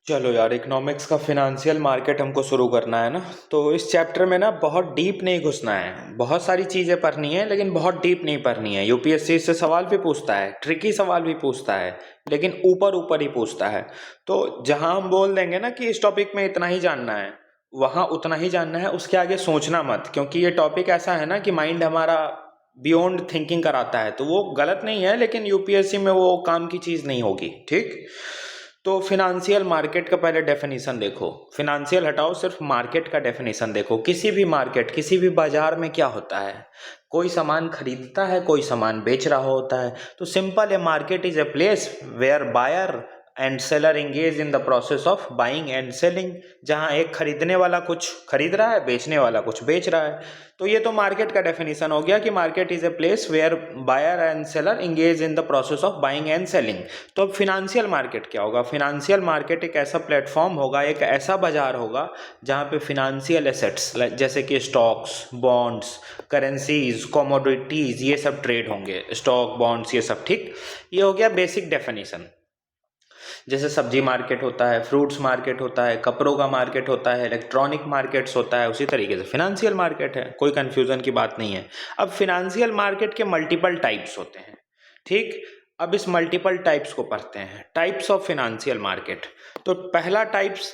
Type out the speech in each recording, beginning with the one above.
चलो यार, इकोनॉमिक्स का फिनेंशियल मार्केट हमको शुरू करना है ना। तो इस चैप्टर में ना बहुत डीप नहीं घुसना है। बहुत सारी चीज़ें पढ़नी है लेकिन बहुत डीप नहीं पढ़नी है। यूपीएससी इससे सवाल भी पूछता है, ट्रिकी सवाल भी पूछता है, लेकिन ऊपर ऊपर ही पूछता है। तो जहां हम बोल देंगे ना कि इस टॉपिक में इतना ही जानना है, वहां उतना ही जानना है, उसके आगे सोचना मत। क्योंकि ये टॉपिक ऐसा है ना कि माइंड हमारा बियॉन्ड थिंकिंग कराता है, तो वो गलत नहीं है, लेकिन यूपीएससी में वो काम की चीज़ नहीं होगी। ठीक। तो फिनेंशियल मार्केट का पहले डेफिनेशन देखो। फिनेंशियल हटाओ, सिर्फ मार्केट का डेफिनेशन देखो। किसी भी मार्केट, किसी भी बाजार में क्या होता है? कोई सामान खरीदता है, कोई सामान बेच रहा होता है। तो सिंपल है, market is a place where buyer and seller engage in the process of buying and selling. जहां एक खरीदने वाला कुछ खरीद रहा है, बेचने वाला कुछ बेच रहा है। तो ये तो मार्केट का डेफिनेशन हो गया कि market is a place where buyer and seller engage in the process of buying and selling. तो अब फिनेंशियल मार्केट क्या होगा? फिनेंशियल मार्केट एक ऐसा प्लेटफॉर्म होगा, एक ऐसा बाजार होगा जहां पे फिनेंशियल एसेट्स जैसे कि स्टॉक्स, बॉन्ड्स, करेंसीज, कमोडिटीज, ये सब ट्रेड होंगे। स्टॉक, बॉन्ड्स, ये सब। ठीक। ये हो गया बेसिक डेफिनेशन। जैसे सब्जी मार्केट होता है, फ्रूट्स मार्केट होता है, कपड़ों का मार्केट होता है, इलेक्ट्रॉनिक मार्केट्स होता है, उसी तरीके से फिनेंशियल मार्केट है। कोई कंफ्यूजन की बात नहीं है। अब फिनेंशियल मार्केट के मल्टीपल टाइप्स होते हैं। ठीक। अब इस मल्टीपल टाइप्स को पढ़ते हैं, टाइप्स ऑफ फिनेंशियल मार्केट। तो पहला types,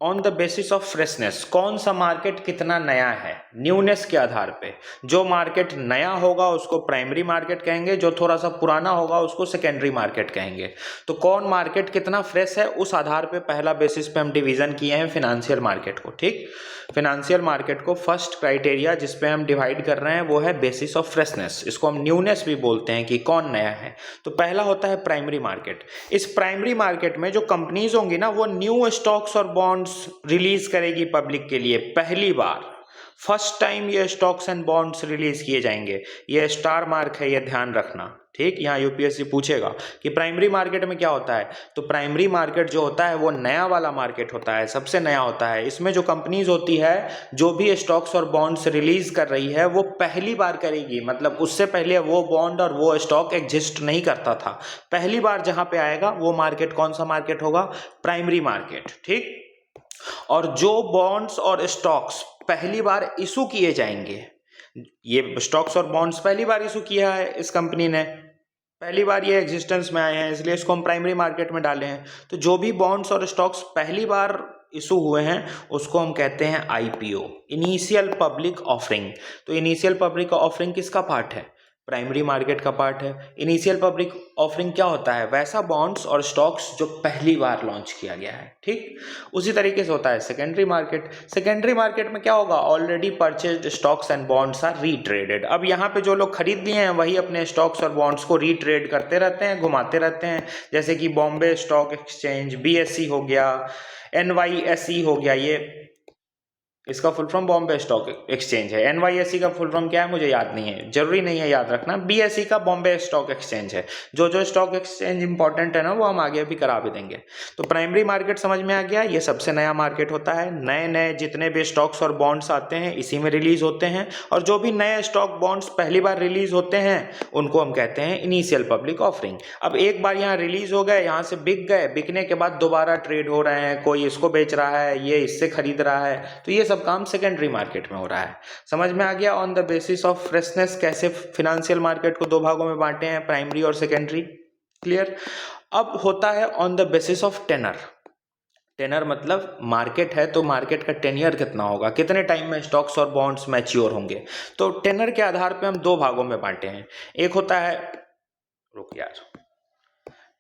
on the basis of freshness. कौन सा मार्केट कितना नया है, न्यूनेस के आधार पे। जो मार्केट नया होगा उसको प्राइमरी मार्केट कहेंगे, जो थोड़ा सा पुराना होगा उसको सेकेंडरी मार्केट कहेंगे। तो कौन मार्केट कितना फ्रेश है, उस आधार पे पहला बेसिस पे हम डिवीजन किए हैं फिनेंशियल मार्केट को। ठीक। फिनेंशियल मार्केट को फर्स्ट क्राइटेरिया जिस पे हम डिवाइड कर रहे हैं वो है बेसिस ऑफ फ्रेशनेस। इसको हम न्यूनेस भी बोलते हैं कि कौन नया है। तो पहला होता है प्राइमरी मार्केट। इस प्राइमरी मार्केट में जो कंपनीज होंगी ना, वो न्यू स्टॉक्स और बॉन्ड्स रिलीज करेगी पब्लिक के लिए पहली बार। फर्स्ट टाइम ये स्टॉक्स एंड बॉन्ड्स रिलीज किए जाएंगे। ये स्टार मार्क है, ये ध्यान रखना। ठीक। यहाँ यूपीएससी पूछेगा कि प्राइमरी मार्केट में क्या होता है। तो प्राइमरी मार्केट जो होता है वो नया वाला मार्केट होता है, सबसे नया होता है। इसमें जो कंपनीज होती है, जो भी स्टॉक्स और बॉन्ड्स रिलीज कर रही है, वो पहली बार करेगी। मतलब उससे पहले वो बॉन्ड और वो स्टॉक एग्जिस्ट नहीं करता था। पहली बार जहां पे आएगा वो मार्केट कौन सा मार्केट होगा? Primary market. ठीक। और जो बॉन्ड्स और स्टॉक्स पहली बार इशू किए जाएंगे, ये स्टॉक्स और बॉन्ड्स पहली बार इशू किया है इस कंपनी ने, पहली बार ये एग्जिस्टेंस में आए हैं, इसलिए इसको हम प्राइमरी मार्केट में डाले हैं। तो जो भी बॉन्ड्स और स्टॉक्स पहली बार इशू हुए हैं उसको हम कहते हैं आईपीओ, इनिशियल पब्लिक ऑफरिंग। तो इनिशियल पब्लिक ऑफरिंग किसका पार्ट है? प्राइमरी मार्केट का पार्ट है। इनिशियल पब्लिक ऑफरिंग क्या होता है? वैसा बॉन्ड्स और स्टॉक्स जो पहली बार लॉन्च किया गया है। ठीक। उसी तरीके से होता है सेकेंडरी मार्केट। सेकेंडरी मार्केट में क्या होगा? Already purchased stocks and bonds are retraded. अब यहाँ पे जो लोग खरीद लिए हैं वही अपने स्टॉक्स और बॉन्ड्स को रीट्रेड करते रहते हैं, घुमाते रहते हैं। जैसे कि बॉम्बे स्टॉक एक्सचेंज, बीएसई हो गया, एनवाईएसई हो गया। ये इसका full form Bombay stock exchange है। एनवाईएसई का फुल फॉर्म क्या है मुझे याद नहीं है, जरूरी नहीं है याद रखना। बीएसई का बॉम्बे स्टॉक एक्सचेंज है। जो जो स्टॉक एक्सचेंज इंपॉर्टेंट है ना, वो हम आगे भी करा भी देंगे। तो प्राइमरी मार्केट समझ में आ गया, ये सबसे नया मार्केट होता है। नए नए जितने भी स्टॉक्स और बॉन्ड्स आते हैं इसी में रिलीज होते हैं। और जो भी नए स्टॉक बॉन्ड्स पहली बार रिलीज होते हैं उनको हम कहते हैं इनिशियल पब्लिक ऑफरिंग। अब एक बार यहाँ रिलीज हो गए, यहाँ से बिक गए, बिकने के बाद दोबारा ट्रेड हो रहे हैं, कोई इसको बेच रहा है, ये इससे खरीद रहा है। तो ये सब काम सेकेंडरी मार्केट में हो रहा है। समझ में आ गया on the basis of freshness कैसे फिनेंशियल मार्केट को दो भागों में बांटे हैं, प्राइमरी और सेकेंडरी। क्लियर। अब होता है on the basis of tenor. Tenor मतलब मार्केट है तो मार्केट का टेन्योर कितना होगा, कितने टाइम में स्टॉक्स और बॉन्ड्स मैच्योर होंगे। तो टेनर के आधार पे हम दो भागों में बांटे हैं। एक होता है, रुक यार,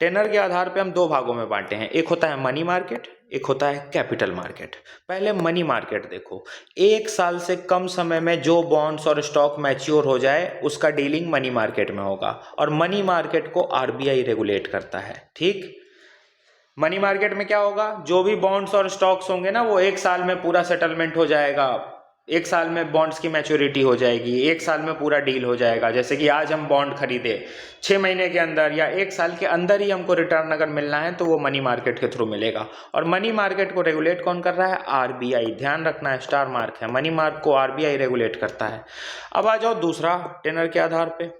टेनर के आधार पे हम दो भागों में बांटे हैं। एक होता है मनी मार्केट, एक होता है कैपिटल मार्केट। पहले मनी मार्केट देखो। एक साल से कम समय में जो बॉन्ड्स और स्टॉक मैच्योर हो जाए उसका डीलिंग मनी मार्केट में होगा, और मनी मार्केट को आरबीआई रेगुलेट करता है। ठीक। मनी मार्केट में क्या होगा? जो भी बॉन्ड्स और स्टॉक्स होंगे ना, वो एक साल में पूरा सेटलमेंट हो जाएगा। एक साल में बॉन्ड्स की मैच्योरिटी हो जाएगी, एक साल में पूरा डील हो जाएगा। जैसे कि आज हम बॉन्ड खरीदे, 6 महीने के अंदर या एक साल के अंदर ही हमको रिटर्न अगर मिलना है तो वो मनी मार्केट के थ्रू मिलेगा। और मनी मार्केट को रेगुलेट कौन कर रहा है? आरबीआई। ध्यान रखना है, स्टार मार्क है, मनी मार्क को आरबीआई रेगुलेट करता है। अब आ जाओ दूसरा टेनर के आधार पे।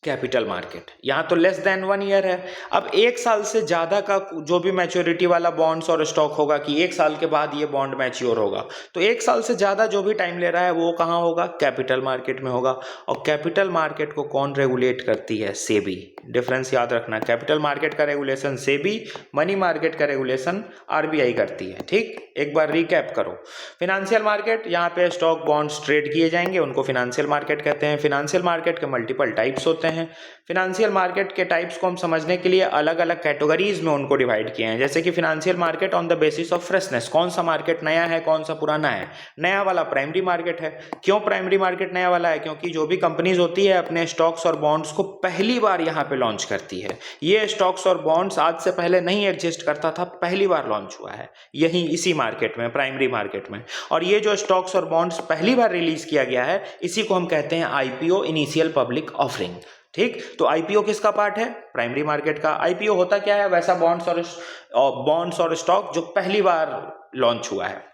कैपिटल मार्केट, यहाँ तो लेस देन 1 ईयर है। अब 1 साल से ज़्यादा का जो भी मैच्योरिटी वाला बॉन्ड्स और स्टॉक होगा कि 1 साल के बाद ये बॉन्ड मैच्योर होगा, तो 1 साल से ज़्यादा जो भी टाइम ले रहा है वो कहाँ होगा, कैपिटल मार्केट में होगा। और कैपिटल मार्केट को कौन रेगुलेट करती है, सेबी। डिफरेंस याद रखना, कैपिटल मार्केट का रेगुलेशन सेबी, मनी मार्केट का रेगुलेशन आरबीआई करती है। ठीक, एक बार रिकैप करो। फिनेंशियल मार्केट, यहाँ पे स्टॉक बॉन्ड्स ट्रेड किए जाएंगे, उनको फिनेंशियल मार्केट कहते हैं। फिनेंशियल मार्केट के मल्टीपल टाइप्स होते हैं। फिनेंशियल मार्केट के टाइप्स को हम समझने के लिए अलग अलग कैटेगरीज में उनको डिवाइड किए हैं। जैसे कि financial market on the basis of freshness, कौन सा मार्केट नया है, कौन सा पुराना है। नया वाला प्राइमरी मार्केट है। क्यों प्राइमरी मार्केट नया वाला है, क्योंकि जो भी कंपनीज होती है अपने स्टॉक्स और बॉन्ड्स को पहली बार यहाँ पे लॉन्च करती है। ये स्टॉक्स और बॉन्ड्स आज से पहले नहीं एग्जिस्ट करता था, पहली बार लॉन्च हुआ है यही इसी मार्केट में, प्राइमरी मार्केट में। और ये जो स्टॉक्स और बॉन्ड्स पहली बार रिलीज किया गया है, इसी को हम कहते हैं आईपीओ, इनिशियल पब्लिक ऑफरिंग। ठीक, तो आईपीओ किसका पार्ट है, प्राइमरी मार्केट का। आईपीओ होता क्या है, वैसा बॉन्ड्स और स्टॉक जो पहली बार लॉन्च हुआ है।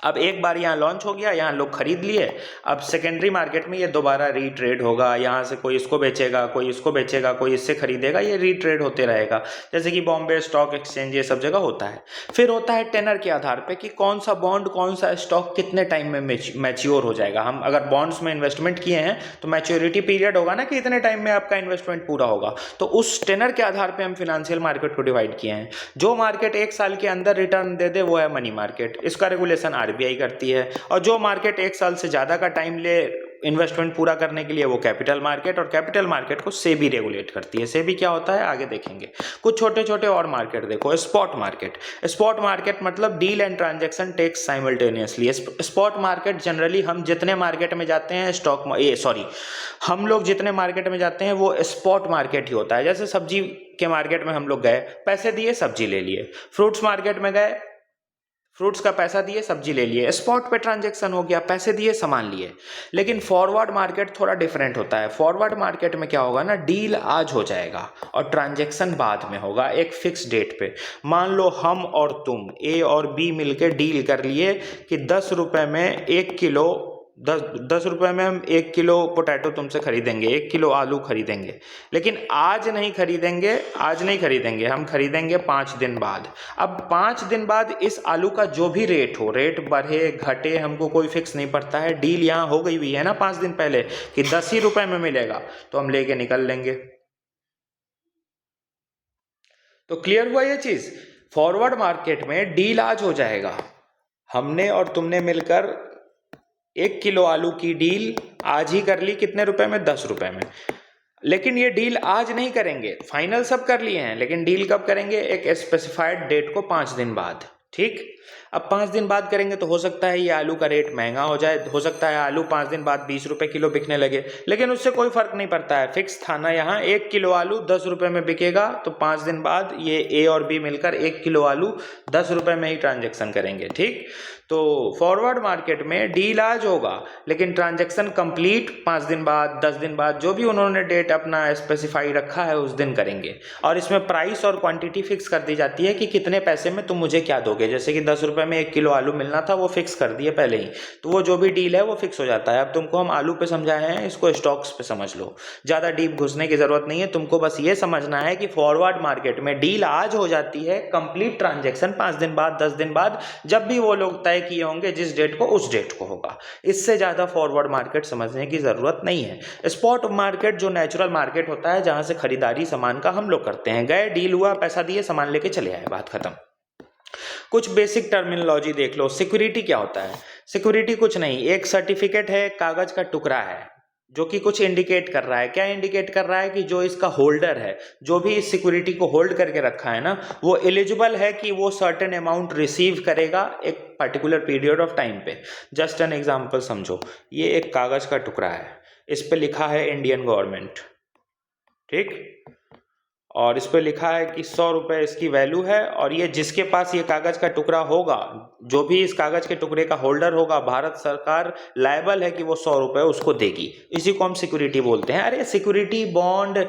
अब एक बार यहाँ लॉन्च हो गया, यहाँ लोग खरीद लिए, अब सेकेंडरी मार्केट में ये दोबारा रीट्रेड होगा। यहाँ से कोई इसको बेचेगा, कोई इसको बेचेगा, कोई इससे खरीदेगा, ये रीट्रेड होते रहेगा। जैसे कि बॉम्बे स्टॉक एक्सचेंज, ये सब जगह होता है। फिर होता है टेनर के आधार पे कि कौन सा बॉन्ड, कौन सा स्टॉक कितने टाइम में मैच्योर हो जाएगा। हम अगर बॉन्ड्स में इन्वेस्टमेंट किए हैं तो मैच्योरिटी पीरियड होगा ना कि इतने टाइम में आपका इन्वेस्टमेंट पूरा होगा, तो उस टेनर के आधार पर हम फिनेंशियल मार्केट को डिवाइड किए हैं। जो मार्केट 1 साल के अंदर रिटर्न दे दे वो है मनी मार्केट, इसका रेगुलेशन आरबीआई करती है। और जो मार्केट 1 साल से ज़्यादा का टाइम ले इन्वेस्टमेंट पूरा करने के लिए, वो कैपिटल मार्केट, और कैपिटल मार्केट को सेबी रेगुलेट करती है। सेबी क्या होता है आगे देखेंगे। कुछ छोटे छोटे और मार्केट देखो। स्पॉट मार्केट, स्पॉट मार्केट मतलब deal and transaction takes simultaneously. Spot market generally हम जितने मार्केट में जाते हैं हम लोग जितने मार्केट में जाते हैं वो स्पॉट मार्केट ही होता है। जैसे सब्जी के मार्केट में हम लोग गए, पैसे दिए सब्जी ले लिए। फ्रूट्स मार्केट में गए, फ्रूट्स का पैसा दिए सब्जी ले लिए। स्पॉट पे ट्रांजैक्शन हो गया, पैसे दिए सामान लिए। लेकिन फॉरवर्ड मार्केट थोड़ा डिफरेंट होता है। फॉरवर्ड मार्केट में क्या होगा ना, डील आज हो जाएगा और ट्रांजैक्शन बाद में होगा, एक फिक्स डेट पे। मान लो हम और तुम, ए और बी मिलकर डील कर लिए कि 10 रुपये में 1 किलो 10 रुपये में हम 1 किलो पोटैटो तुमसे खरीदेंगे, 1 किलो आलू खरीदेंगे। लेकिन आज नहीं खरीदेंगे, हम खरीदेंगे 5 दिन बाद। अब 5 दिन बाद इस आलू का जो भी रेट हो, रेट बढ़े घटे हमको कोई फिक्स नहीं पड़ता है। डील यहाँ हो गई हुई है ना 5 दिन पहले कि 10 ही रुपये में मिलेगा, तो हम लेके निकल लेंगे। तो क्लियर हुआ ये चीज। फॉरवर्ड मार्केट में डील आज हो जाएगा, हमने और तुमने मिलकर 1 किलो आलू की डील आज ही कर ली, कितने रुपए में, 10 रुपए में। लेकिन ये डील आज नहीं करेंगे, फाइनल सब कर लिए हैं, लेकिन डील कब करेंगे, एक स्पेसिफाइड डेट को 5 दिन बाद। ठीक, अब 5 दिन बाद करेंगे तो हो सकता है ये आलू का रेट महंगा हो जाए, हो सकता है आलू 5 दिन बाद 20 रुपए किलो बिकने लगे, लेकिन उससे कोई फर्क नहीं पड़ता है। फिक्स था ना यहाँ, 1 किलो आलू 10 रुपए में बिकेगा, तो 5 दिन बाद ये ए और बी मिलकर 1 किलो आलू 10 रुपए में ही ट्रांजेक्शन करेंगे। ठीक, तो फॉरवर्ड मार्केट में डील आज होगा, लेकिन ट्रांजेक्शन कंप्लीट 5 दिन बाद, 10 दिन बाद, जो भी उन्होंने डेट अपना स्पेसिफाई रखा है उस दिन करेंगे। और इसमें प्राइस और क्वांटिटी फिक्स कर दी जाती है कि कितने पैसे में तुम मुझे क्या दोगे। जैसे कि 10 रुपए में 1 किलो आलू मिलना था, वो फिक्स कर दिए पहले ही, तो वो जो भी डील है वो फिक्स हो जाता है। अब तुमको हम आलू पे समझाए हैं, इसको स्टॉक्स पे समझ लो, ज़्यादा डीप घुसने की जरूरत नहीं है। तुमको बस ये समझना है कि फॉरवर्ड मार्केट में डील आज हो जाती है, कंप्लीट ट्रांजेक्शन 5 दिन बाद, 10 दिन बाद, जब भी वो लोग तय किए होंगे जिस डेट को, उस डेट को होगा। इससे ज़्यादा फॉरवर्ड मार्केट समझने की ज़रूरत नहीं है। स्पॉट मार्केट जो नेचुरल मार्केट होता है, जहाँ से खरीदारी सामान का हम लोग करते हैं, गए, डील हुआ, पैसा दिए, सामान लेके चले आए, बात खत्म। कुछ बेसिक टर्मिनोलॉजी देख लो। सिक्योरिटी क्या होता है? सिक्योरिटी कुछ नहीं, एक सर्टिफिकेट है, कागज का टुकड़ा है जो कि कुछ इंडिकेट कर रहा है। क्या इंडिकेट कर रहा है कि जो इसका होल्डर है, जो भी इस सिक्योरिटी को होल्ड करके रखा है ना, वो एलिजिबल है कि वो सर्टेन अमाउंट रिसीव करेगा एक पर्टिकुलर पीरियड ऑफ टाइम पे। जस्ट एन एग्जांपल समझो, ये एक कागज का टुकड़ा है, इस पे लिखा है इंडियन गवर्नमेंट, ठीक, और इस पे लिखा है कि 100 रुपये इसकी वैल्यू है, और ये जिसके पास ये कागज का टुकड़ा होगा, जो भी इस कागज के टुकड़े का होल्डर होगा, भारत सरकार लायबल है कि वो 100 रुपये उसको देगी। इसी को हम सिक्योरिटी बोलते हैं। अरे सिक्योरिटी, बॉन्ड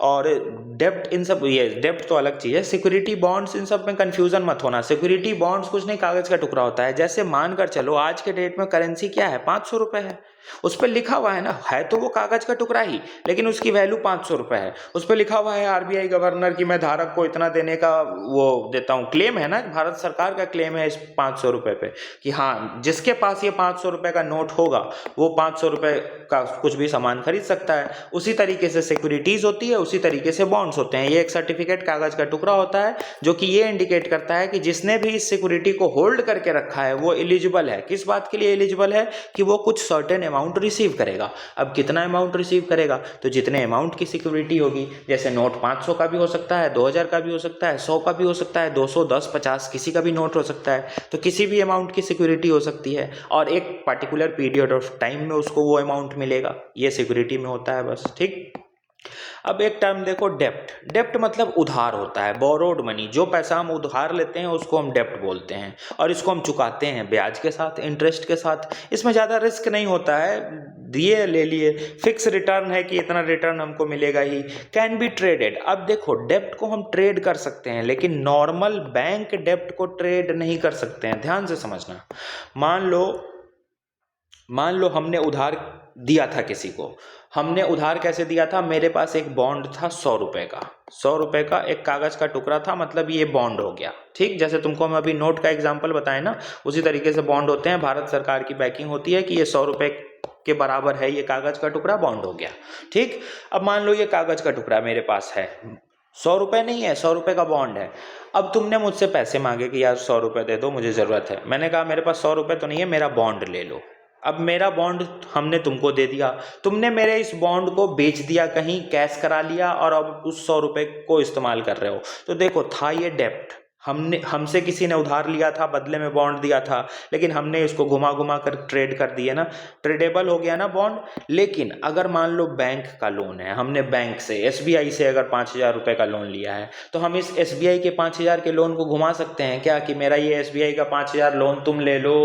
और डेप्ट, इन सब, ये डेप्ट तो अलग चीज़ है, सिक्योरिटी बॉन्ड्स, इन सब में कंफ्यूजन मत होना। सिक्योरिटी बॉन्ड्स कुछ नहीं, कागज का टुकड़ा होता है। जैसे मानकर चलो आज के डेट में करेंसी क्या है, 500 रुपये है, उस पर लिखा हुआ है ना, है तो वो कागज का टुकड़ा ही, लेकिन उसकी वैल्यू 500 रुपए है। उस पर लिखा हुआ है आरबीआई गवर्नर की मैं धारक को इतना देने का वो देता हूँ, क्लेम है ना, भारत सरकार का क्लेम है इस 500 रुपए पे कि हाँ जिसके पास ये 500 रुपए का नोट होगा वो 500 रुपए का कुछ भी सामान खरीद सकता है। उसी तरीके से सिक्योरिटीज होती है, उसी तरीके से बॉन्ड्स होते हैं। ये एक सर्टिफिकेट कागज का टुकड़ा होता है जो कि ये इंडिकेट करता है कि जिसने भी इस सिक्योरिटी को होल्ड करके रखा है वो एलिजिबल है। किस बात के लिए एलिजिबल है? कि वो कुछ सर्टेन अमाउंट रिसीव करेगा। अब कितना अमाउंट रिसीव करेगा? तो जितने अमाउंट की सिक्योरिटी होगी, जैसे नोट 500 का भी हो सकता है, 2000 का भी हो सकता है, 100 का भी हो सकता है, 200, 10, 50 किसी का भी नोट हो सकता है। तो किसी भी अमाउंट की सिक्योरिटी हो सकती है और एक पर्टिकुलर पीरियड ऑफ टाइम में उसको वो अमाउंट मिलेगा। ये सिक्योरिटी में होता है बस, ठीक। अब एक टर्म देखो, डेप्ट। डेप्ट मतलब उधार होता है, बोरोड मनी। जो पैसा हम उधार लेते हैं उसको हम डेप्ट बोलते हैं और इसको हम चुकाते हैं ब्याज के साथ, इंटरेस्ट के साथ। इसमें ज़्यादा रिस्क नहीं होता है, दिए ले लिए, फिक्स रिटर्न है कि इतना रिटर्न हमको मिलेगा ही। Can be traded. अब देखो डेप्ट को हम ट्रेड कर सकते हैं लेकिन नॉर्मल बैंक डेप्ट को ट्रेड नहीं कर सकते हैं, ध्यान से समझना। मान लो हमने उधार दिया था किसी को। हमने उधार कैसे दिया था? मेरे पास एक बॉन्ड था 100 रुपए का, 100 रुपए का एक कागज का टुकड़ा था, मतलब ये बॉन्ड हो गया, ठीक। जैसे तुमको हम अभी नोट का एग्जांपल बताए ना, उसी तरीके से बॉन्ड होते हैं। भारत सरकार की बैकिंग होती है कि ये 100 रुपए के बराबर है, ये कागज का टुकड़ा बॉन्ड हो गया, ठीक। अब मान लो ये कागज का टुकड़ा मेरे पास है, 100 रुपए नहीं है, 100 रुपए का बॉन्ड है। अब तुमने मुझसे पैसे मांगे कि यार 100 रुपए दे दो, मुझे ज़रूरत है। मैंने कहा मेरे पास 100 रुपए तो नहीं है, मेरा बॉन्ड ले लो। अब मेरा बॉन्ड हमने तुमको दे दिया, तुमने मेरे इस बॉन्ड को बेच दिया, कहीं कैश करा लिया और अब उस 100 रुपए को इस्तेमाल कर रहे हो। तो देखो था ये डेप्ट, हमसे किसी ने उधार लिया था, बदले में बॉन्ड दिया था, लेकिन हमने इसको घुमा घुमा कर ट्रेड कर दिया ना, ट्रेडेबल हो गया ना बॉन्ड। लेकिन अगर मान लो बैंक का लोन है, हमने बैंक से, एसबीआई से अगर 5000 रुपये का लोन लिया है, तो हम इस एसबीआई के 5000 के लोन को घुमा सकते हैं क्या कि मेरा ये एसबीआई का 5000 लोन तुम ले लो,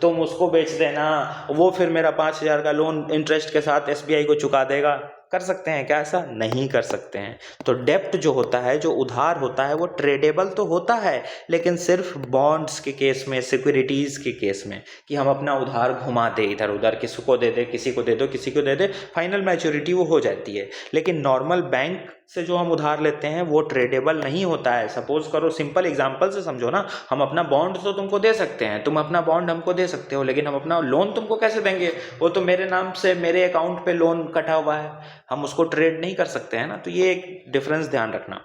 तुम उसको बेच देना, वो फिर मेरा 5000 का लोन इंटरेस्ट के साथ एसबीआई को चुका देगा। कर सकते हैं क्या? ऐसा नहीं कर सकते हैं। तो डेप्ट जो होता है, जो उधार होता है, वो ट्रेडेबल तो होता है लेकिन सिर्फ बॉन्ड्स के केस में, सिक्योरिटीज के केस में, कि हम अपना उधार घुमा दे इधर उधर, किसी को दे दे, किसी को दे दो, किसी को दे दे, फाइनल मैच्योरिटी वो हो जाती है। लेकिन नॉर्मल बैंक से जो हम उधार लेते हैं वो ट्रेडेबल नहीं होता है। सपोज करो, सिंपल एग्जांपल से समझो ना, हम अपना बॉन्ड तो तुमको दे सकते हैं, तुम अपना बॉन्ड हमको दे सकते हो, लेकिन हम अपना लोन तुमको कैसे देंगे? वो तो मेरे नाम से, मेरे अकाउंट पे लोन कटा हुआ है, हम उसको ट्रेड नहीं कर सकते हैं ना। तो ये एक डिफरेंस ध्यान रखना।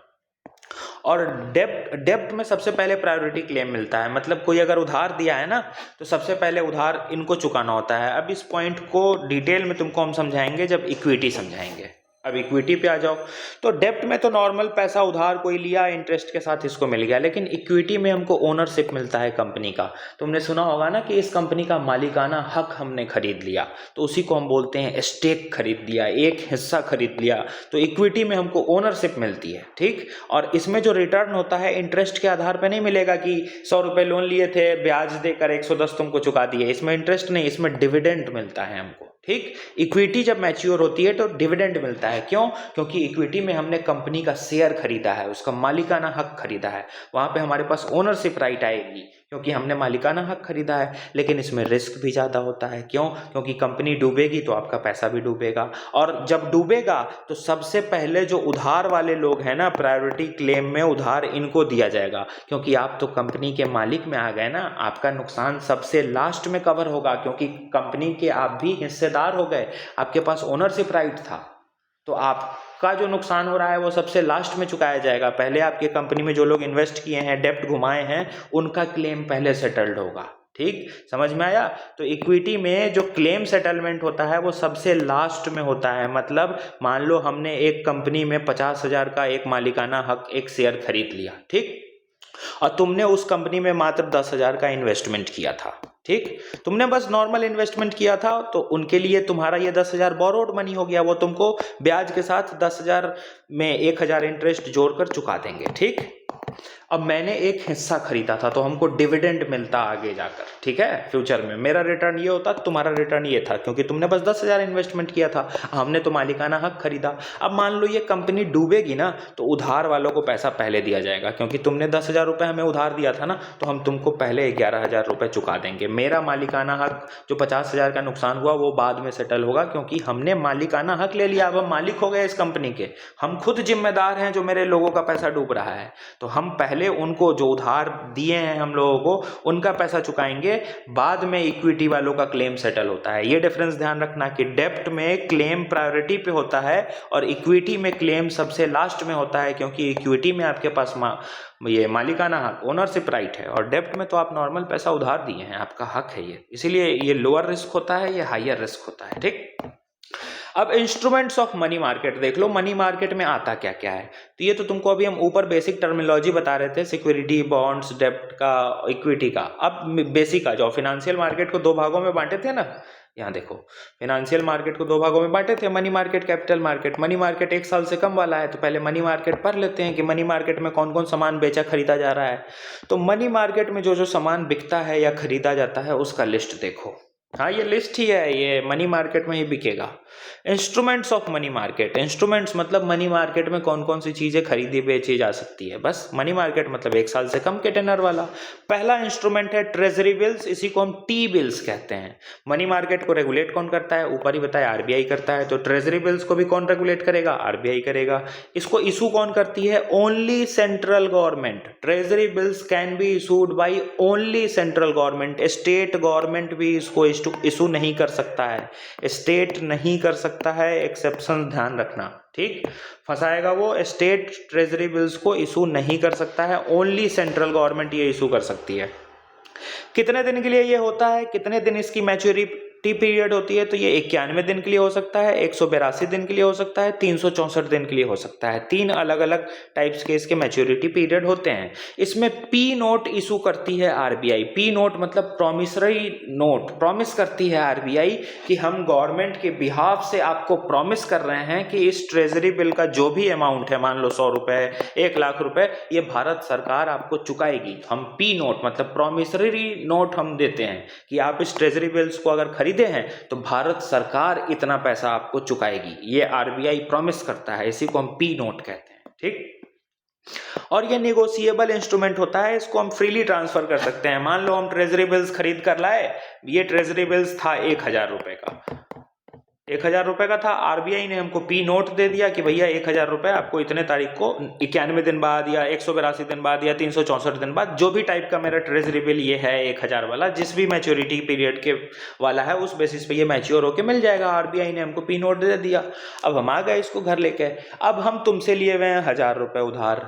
और डेप्ट में सबसे पहले प्रायोरिटी क्लेम मिलता है, मतलब कोई अगर उधार दिया है ना तो सबसे पहले उधार इनको चुकाना होता है। अब इस पॉइंट को डिटेल में तुमको हम समझाएंगे जब इक्विटी समझाएंगे। अब इक्विटी पे आ जाओ, तो डेप्ट में तो नॉर्मल पैसा उधार कोई लिया, इंटरेस्ट के साथ इसको मिल गया, लेकिन इक्विटी में हमको ओनरशिप मिलता है कंपनी का। तुमने सुना होगा ना कि इस कंपनी का मालिकाना हक हमने खरीद लिया, तो उसी को हम बोलते हैं स्टेक खरीद लिया, एक हिस्सा खरीद लिया। तो इक्विटी में हमको ओनरशिप मिलती है, ठीक। और इसमें जो रिटर्न होता है इंटरेस्ट के आधार पर नहीं मिलेगा कि 100 रुपये लोन लिए थे, ब्याज देकर 110 तुमको चुका दिए, इसमें इंटरेस्ट नहीं, इसमें डिविडेंड मिलता है हमको, ठीक। इक्विटी जब मैच्योर होती है तो डिविडेंड मिलता है। क्यों? क्योंकि इक्विटी में हमने कंपनी का शेयर खरीदा है, उसका मालिकाना हक खरीदा है, वहां पे हमारे पास ओनरशिप राइट आएगी क्योंकि हमने मालिकाना हक खरीदा है। लेकिन इसमें रिस्क भी ज़्यादा होता है। क्यों? क्योंकि कंपनी डूबेगी तो आपका पैसा भी डूबेगा, और जब डूबेगा तो सबसे पहले जो उधार वाले लोग हैं ना, प्रायोरिटी क्लेम में उधार इनको दिया जाएगा, क्योंकि आप तो कंपनी के मालिक में आ गए ना, आपका नुकसान सबसे लास्ट में कवर होगा, क्योंकि कंपनी के आप भी हिस्सेदार हो गए, आपके पास ओनरशिप राइट था। तो आपका जो नुकसान हो रहा है वो सबसे लास्ट में चुकाया जाएगा। पहले आपकी कंपनी में जो लोग इन्वेस्ट किए हैं, डेप्ट घुमाए हैं, उनका क्लेम पहले सेटल्ड होगा, ठीक। समझ में आया? तो इक्विटी में जो क्लेम सेटलमेंट होता है वो सबसे लास्ट में होता है। मतलब मान लो हमने एक कंपनी में 50,000 का एक मालिकाना हक, एक शेयर खरीद लिया, ठीक, और तुमने उस कंपनी में मात्र 10,000 का इन्वेस्टमेंट किया था, ठीक। तुमने बस नॉर्मल इन्वेस्टमेंट किया था, तो उनके लिए तुम्हारा ये 10,000 बोरोड मनी हो गया, वो तुमको ब्याज के साथ 10,000 में 1,000 इंटरेस्ट जोड़कर चुका देंगे, ठीक। अब मैंने एक हिस्सा खरीदा था तो हमको डिविडेंड मिलता आगे जाकर, ठीक है, फ्यूचर में मेरा रिटर्न ये होता, तुम्हारा रिटर्न ये था, क्योंकि तुमने बस 10,000 इन्वेस्टमेंट किया था, हमने तो मालिकाना हक खरीदा। अब मान लो ये कंपनी डूबेगी ना, तो उधार वालों को पैसा पहले दिया जाएगा, क्योंकि तुमने 10,000 रुपये हमें उधार दिया था ना, तो हम तुमको पहले 11,000 रुपये चुका देंगे। मेरा मालिकाना हक जो 50,000 का नुकसान हुआ वो बाद में सेटल होगा, क्योंकि हमने मालिकाना हक ले लिया, अब हम मालिक हो गए इस कंपनी के, हम खुद जिम्मेदार हैं जो मेरे लोगों का पैसा डूब रहा है। तो हम पहले उनको जो उधार दिए हैं हम लोगों को उनका पैसा चुकाएंगे, बाद में इक्विटी वालों का क्लेम सेटल होता है। ये डिफरेंस ध्यान रखना कि डेब्ट में क्लेम प्रायोरिटी पे होता है और इक्विटी में क्लेम सबसे लास्ट में होता है, क्योंकि इक्विटी में आपके पास ये मालिकाना हक, ओनरशिप राइट है, और डेब्ट में तो आप नॉर्मल पैसा उधार दिए हैं, आपका हक है ये, इसीलिए ये लोअर रिस्क होता है, ये हायर रिस्क होता है, ठीक। अब इंस्ट्रूमेंट्स ऑफ मनी मार्केट देख लो, मनी मार्केट में आता क्या क्या है। तो ये तो तुमको अभी हम ऊपर बेसिक टर्मिनोलॉजी बता रहे थे, सिक्योरिटी, बॉन्ड्स, डेब्ट का, इक्विटी का। अब बेसिक आ जाओ, फाइनेंशियल मार्केट को दो भागों में बांटे थे ना, यहाँ देखो, फाइनेंशियल मार्केट को दो भागों में बांटे थे, money market, capital market. Money market 1 साल से कम वाला है, तो पहले मनी मार्केट पढ़ लेते हैं कि मनी मार्केट में कौन कौन सामान बेचा खरीदा जा रहा है। तो मनी मार्केट में जो जो सामान बिकता है या खरीदा जाता है उसका लिस्ट देखो। हाँ, ये लिस्ट ही है, ये मनी मार्केट में ही बिकेगा। Instruments of money market, instruments मतलब मनी मार्केट में कौन कौन सी चीजें खरीदी बेची जा सकती है, बस मनी मार्केट मतलब 1 साल से कम के टेनर वाला। पहला इंस्ट्रूमेंट है ट्रेजरी बिल्स, इसी को हम टी बिल्स कहते हैं। मनी मार्केट को रेगुलेट कौन करता है, ऊपर ही बताया, आरबीआई करता है। तो ट्रेजरी बिल्स को भी कौन रेगुलेट करेगा, आरबीआई करेगा। इसको इशू कौन करती है, only central government. Treasury bills can be issued by only central government, state government भी इसको इशू नहीं कर सकता है, स्टेट नहीं कर सकता है, एक्सेप्शन ध्यान रखना, ठीक। फंसाएगा वो, स्टेट ट्रेजरी बिल्स को इशू नहीं कर सकता है, ओनली सेंट्रल गवर्नमेंट ये इशू कर सकती है। कितने दिन के लिए ये होता है, कितने दिन इसकी मैच्योरिटी पीरियड होती है, तो ये 91 दिन के लिए हो सकता है, 182 दिन के लिए हो सकता है, 364 दिन के लिए हो सकता है। 3 अलग अलग टाइप्स के इसके मैच्योरिटी पीरियड होते हैं। इसमें पी नोट इशू करती है आरबीआई। पी नोट मतलब प्रॉमिसरी नोट, प्रॉमिस करती है आरबीआई कि हम गवर्नमेंट के बिहाफ से आपको प्रॉमिस कर रहे हैं कि इस ट्रेजरी बिल का जो भी अमाउंट है, मान लो 100 रुपए, 1 लाख रुपए, ये भारत सरकार आपको चुकाएगी। हम पी नोट मतलब प्रॉमिसरी नोट हम देते हैं कि आप इस ट्रेजरी बिल्स को अगर खरीदे हैं तो भारत सरकार इतना पैसा आपको चुकाएगी, ये आरबीआई प्रॉमिस करता है, इसी को हम पी नोट कहते हैं, ठीक। और ये नेगोशिएबल इंस्ट्रूमेंट होता है, इसको हम फ्रीली ट्रांसफर कर सकते हैं। मान लो हम ट्रेजरी बिल्स खरीद कर लाए, ये ट्रेजरी बिल्स था 1,000 रुपए का, 1,000 रुपए का था, आरबीआई ने हमको पी नोट दे दिया कि भैया 1,000 रुपए आपको इतने तारीख को 91 दिन बाद या 182 दिन बाद या 364 दिन बाद, जो भी टाइप का मेरा ट्रेजरी बिल ये है 1,000 वाला, जिस भी मैच्योरिटी पीरियड के वाला है, उस बेसिस पे ये मैच्योर होके मिल जाएगा। आरबीआई ने हमको पी नोट दे दिया। अब हम आ गए इसको घर लेके, अब हम तुमसे लिए हुए हैं 1,000 रुपए उधार,